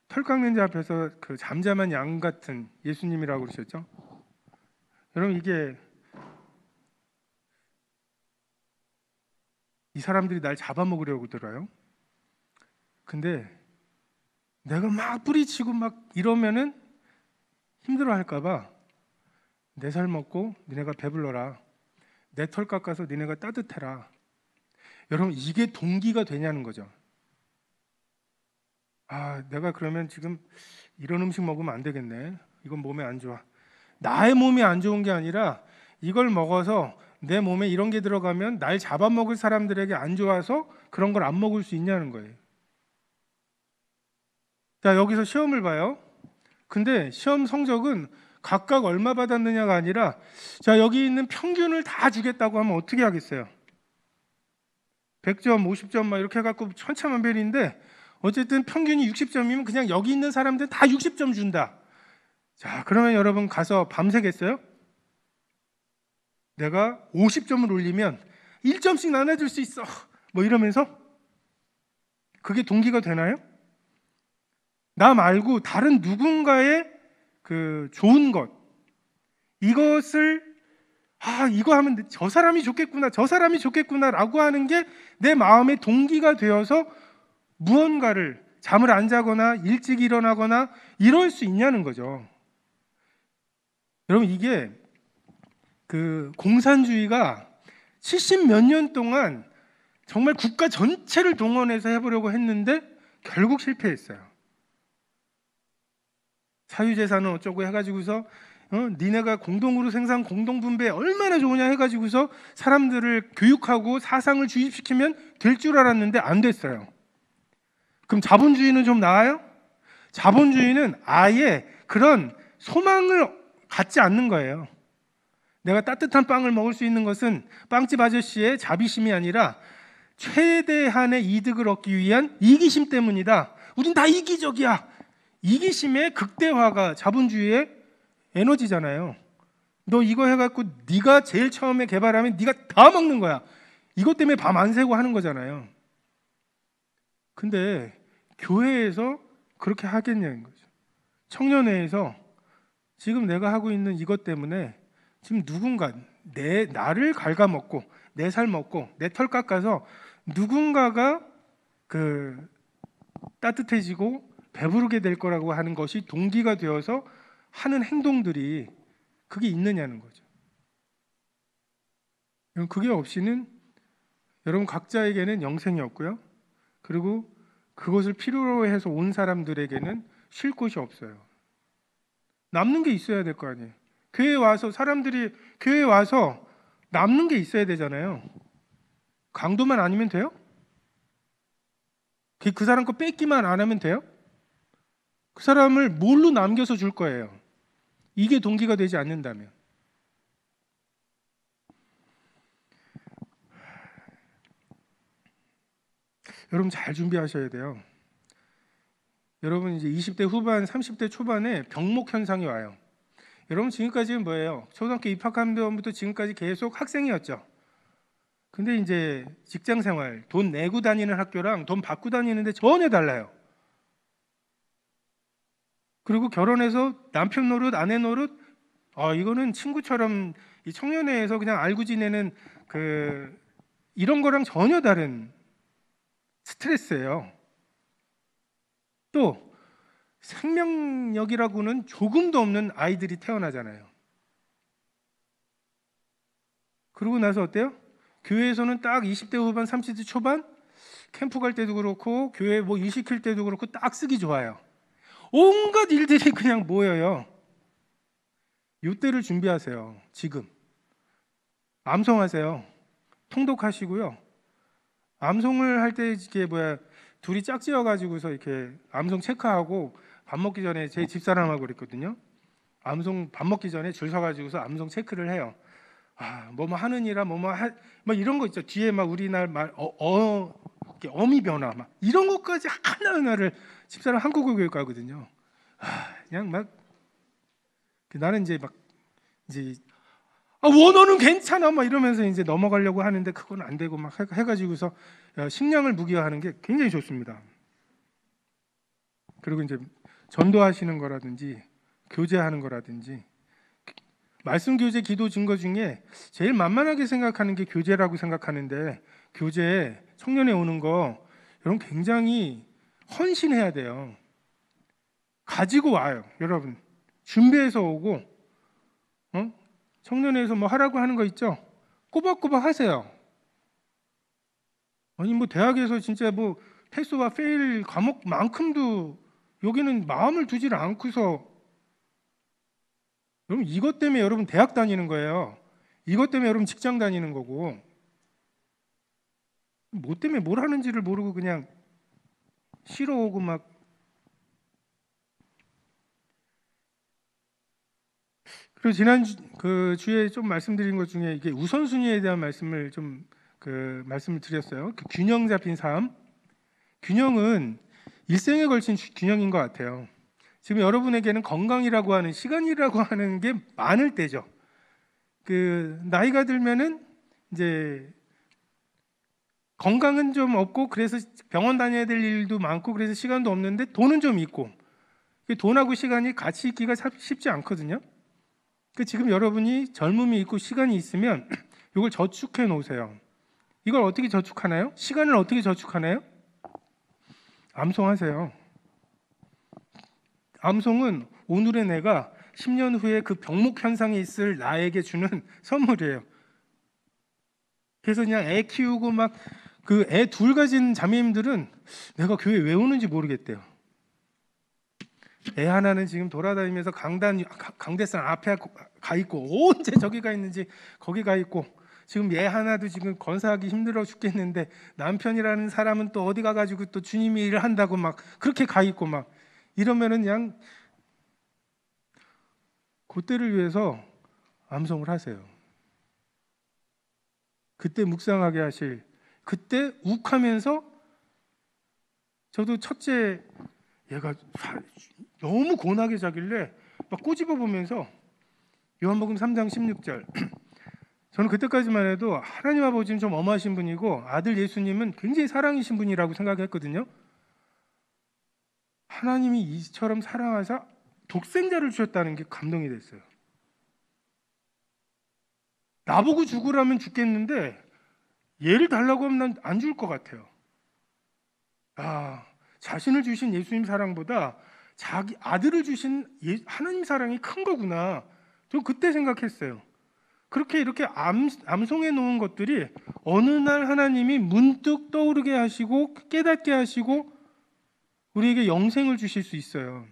털 깎는 자 앞에서 그 잠잠한 양 같은 예수님이라고 그러셨죠? 여러분 이게 이 사람들이 날 잡아먹으려고 들어요. 근데 내가 막 뿌리치고 막 이러면은 힘들어할까 봐 내 살 먹고 니네가 배불러라. 내 털 깎아서 니네가 따뜻해라. 여러분 이게 동기가 되냐는 거죠. 내가 그러면 지금 이런 음식 먹으면 안 되겠네. 이건 몸에 안 좋아. 나의 몸이 안 좋은 게 아니라 이걸 먹어서 내 몸에 이런 게 들어가면 날 잡아먹을 사람들에게 안 좋아서 그런 걸 안 먹을 수 있냐는 거예요. 자, 여기서 시험을 봐요. 근데 시험 성적은 각각 얼마 받았느냐가 아니라 자, 여기 있는 평균을 다 주겠다고 하면 어떻게 하겠어요? 100점, 50점 막 이렇게 해갖고 천차만별인데 어쨌든 평균이 60점이면 그냥 여기 있는 사람들 다 60점 준다. 자, 그러면 여러분 가서 밤새겠어요? 내가 50점을 올리면 1점씩 나눠줄 수 있어. 뭐 이러면서 그게 동기가 되나요? 나 말고 다른 누군가의 그 좋은 것, 이것을 이거 하면 저 사람이 좋겠구나, 저 사람이 좋겠구나라고 하는 게 내 마음의 동기가 되어서 무언가를 잠을 안 자거나 일찍 일어나거나 이럴 수 있냐는 거죠. 여러분 이게 그 공산주의가 70 몇 년 동안 정말 국가 전체를 동원해서 해보려고 했는데 결국 실패했어요. 사유재산은 어쩌고 해가지고서 니네가 공동으로 생산 공동분배 얼마나 좋으냐 해가지고서 사람들을 교육하고 사상을 주입시키면 될 줄 알았는데 안 됐어요. 그럼 자본주의는 좀 나아요? 자본주의는 아예 그런 소망을 갖지 않는 거예요. 내가 따뜻한 빵을 먹을 수 있는 것은 빵집 아저씨의 자비심이 아니라 최대한의 이득을 얻기 위한 이기심 때문이다. 우린 다 이기적이야. 이기심의 극대화가 자본주의의 에너지잖아요. 너 이거 해갖고 네가 제일 처음에 개발하면 네가 다 먹는 거야. 이것 때문에 밤 안 새고 하는 거잖아요. 근데 교회에서 그렇게 하겠냐는 거죠. 청년회에서 지금 내가 하고 있는 이것 때문에 지금 누군가 내 나를 갉아먹고 내 살 먹고 내 털 깎아서 누군가가 그 따뜻해지고 배부르게 될 거라고 하는 것이 동기가 되어서 하는 행동들이 그게 있느냐는 거죠. 그게 없이는 여러분 각자에게는 영생이 없고요. 그리고 그것을 필요로 해서 온 사람들에게는 쉴 곳이 없어요. 남는 게 있어야 될 거 아니에요. 교회에 와서 사람들이 교회에 와서 남는 게 있어야 되잖아요. 강도만 아니면 돼요? 그 사람 거 뺏기만 안 하면 돼요? 그 사람을 뭘로 남겨서 줄 거예요? 이게 동기가 되지 않는다면. 여러분 잘 준비하셔야 돼요. 여러분 이제 20대 후반, 30대 초반에 병목 현상이 와요. 여러분 지금까지는 뭐예요? 초등학교 입학한 다음부터 지금까지 계속 학생이었죠. 근데 이제 직장 생활, 돈 내고 다니는 학교랑 돈 받고 다니는데 전혀 달라요. 그리고 결혼해서 남편 노릇, 아내 노릇, 이거는 친구처럼 이 청년회에서 그냥 알고 지내는 그 이런 거랑 전혀 다른 스트레스예요. 또 생명력이라고는 조금도 없는 아이들이 태어나잖아요. 그러고 나서 어때요? 교회에서는 딱 20대 후반, 30대 초반 캠프 갈 때도 그렇고 교회 뭐 일 시킬 때도 그렇고 딱 쓰기 좋아요. 온갖 일들이 그냥 모여요. 이때를 준비하세요. 지금 암송하세요. 통독하시고요. 암송을 할 때 이게 둘이 짝지어 가지고서 이렇게 암송 체크하고 밥 먹기 전에 제 집사람하고 그랬거든요. 암송 밥 먹기 전에 줄 서가지고서 암송 체크를 해요. 뭐뭐 하느니라 막 이런 거 있죠. 뒤에 막 우리날 말 이렇게 어미 변화 막 이런 것까지 하나하나를 집사람 한국어 교육하거든요. 그냥 막 나는 이제 막 이제 원어는 괜찮아 막 이러면서 이제 넘어가려고 하는데 그건 안 되고 막 해가지고서 식량을 무기화하는 게 굉장히 좋습니다. 그리고 이제 전도하시는 거라든지 교제하는 거라든지 말씀 교제 기도 증거 중에 제일 만만하게 생각하는 게 교제라고 생각하는데 교제 청년회 오는 거 여러분 굉장히 헌신해야 돼요. 가지고 와요. 여러분 준비해서 오고 청년회에서 뭐 하라고 하는 거 있죠? 꼬박꼬박 하세요. 아니 뭐 대학에서 진짜 뭐 패스와 페일 과목만큼도 여기는 마음을 두질 않고서 여러분 이것 때문에 여러분 대학 다니는 거예요. 이것 때문에 여러분 직장 다니는 거고 뭐 때문에 뭘 하는지를 모르고 그냥 쉬러 오고 막 그리고 지난 그 주에 좀 말씀드린 것 중에 이게 우선순위에 대한 말씀을 좀 말씀을 드렸어요. 그 균형 잡힌 삶. 균형은 일생에 걸친 균형인 것 같아요. 지금 여러분에게는 건강이라고 하는 시간이라고 하는 게 많을 때죠. 그 나이가 들면은 이제 건강은 좀 없고 그래서 병원 다녀야 될 일도 많고 그래서 시간도 없는데 돈은 좀 있고 돈하고 시간이 같이 있기가 쉽지 않거든요. 지금 여러분이 젊음이 있고 시간이 있으면 이걸 저축해 놓으세요. 이걸 어떻게 저축하나요? 시간을 어떻게 저축하나요? 암송하세요. 암송은 오늘의 내가 10년 후에 그 병목 현상이 있을 나에게 주는 선물이에요. 그래서 그냥 애 키우고 막 그 애 둘 가진 자매님들은 내가 교회 왜 오는지 모르겠대요. 애 하나는 지금 돌아다니면서 강대산 앞에 가 있고 언제 저기 가 있는지 거기 가 있고 지금 애 하나도 지금 건사하기 힘들어 죽겠는데 남편이라는 사람은 또 어디 가가지고 또 주님이 일을 한다고 막 그렇게 가 있고 막 이러면은 그냥 그때를 위해서 암송을 하세요. 그때 묵상하게 하실 그때 욱하면서 저도 첫째 얘가 너무 고나게 자길래 막 꼬집어 보면서 요한복음 3장 16절 저는 그때까지만 해도 하나님 아버지는 좀 엄하신 분이고 아들 예수님은 굉장히 사랑이신 분이라고 생각했거든요. 하나님이 이처럼 사랑하사 독생자를 주셨다는 게 감동이 됐어요. 나보고 죽으라면 죽겠는데 얘를 달라고 하면 난 안 줄 것 같아요. 자신을 주신 예수님 사랑보다 자기 아들을 주신 하나님 사랑이 큰 거구나. 저 그때 생각했어요. 그렇게 이렇게 암송해 놓은 것들이 어느 날 하나님이 문득 떠오르게 하시고 깨닫게 하시고 우리에게 영생을 주실 수 있어요.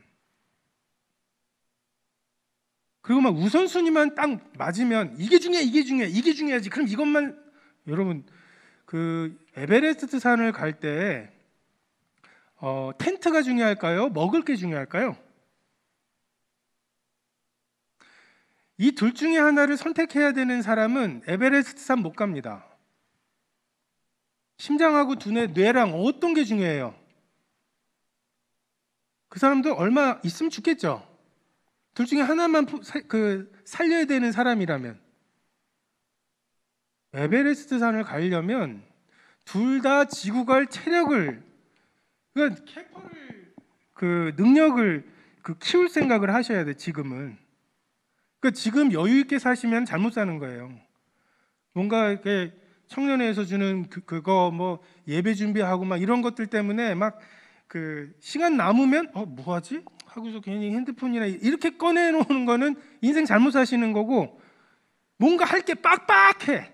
그리고 막 우선순위만 딱 맞으면 이게 중요하지. 그럼 이것만. 여러분, 그 에베레스트 산을 갈 때 텐트가 중요할까요? 먹을 게 중요할까요? 이 둘 중에 하나를 선택해야 되는 사람은 에베레스트 산 못 갑니다. 심장하고 두뇌, 뇌랑 어떤 게 중요해요? 그 사람도 얼마 있으면 죽겠죠. 둘 중에 하나만 살려야 되는 사람이라면 에베레스트 산을 가려면 둘 다 지구 갈 체력을, 그러니까 그 능력을 키울 생각을 하셔야 돼. 지금은. 그러니까 지금 여유 있게 사시면 잘못 사는 거예요. 뭔가 이렇게 청년회에서 주는 그거 뭐 예배 준비하고 막 이런 것들 때문에 막 그 시간 남으면 뭐 하지? 하고서 괜히 핸드폰이나 이렇게 꺼내 놓는 거는 인생 잘못 사시는 거고, 뭔가 할 게 빡빡해.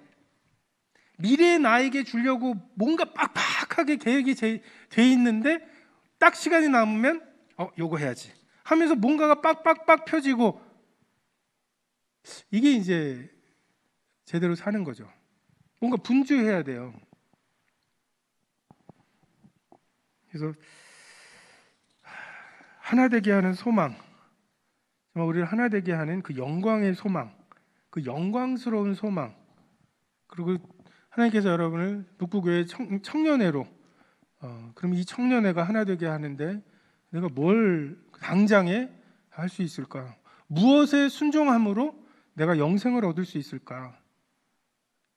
미래의 나에게 주려고 뭔가 빡빡하게 계획이 돼 있는데 딱 시간이 남으면 요거 해야지 하면서 뭔가가 빡빡빡 펴지고, 이게 이제 제대로 사는 거죠. 뭔가 분주해야 돼요. 그래서 하나 되게 하는 소망, 정말 우리를 하나 되게 하는 그 영광의 소망, 그 영광스러운 소망, 그리고 하나님께서 여러분을 북부교회 청년회로 그럼 이 청년회가 하나 되게 하는데 내가 뭘 당장에 할 수 있을까? 무엇에 순종함으로 내가 영생을 얻을 수 있을까?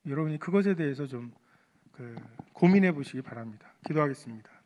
여러분이 그것에 대해서 좀 고민해 보시기 바랍니다. 기도하겠습니다.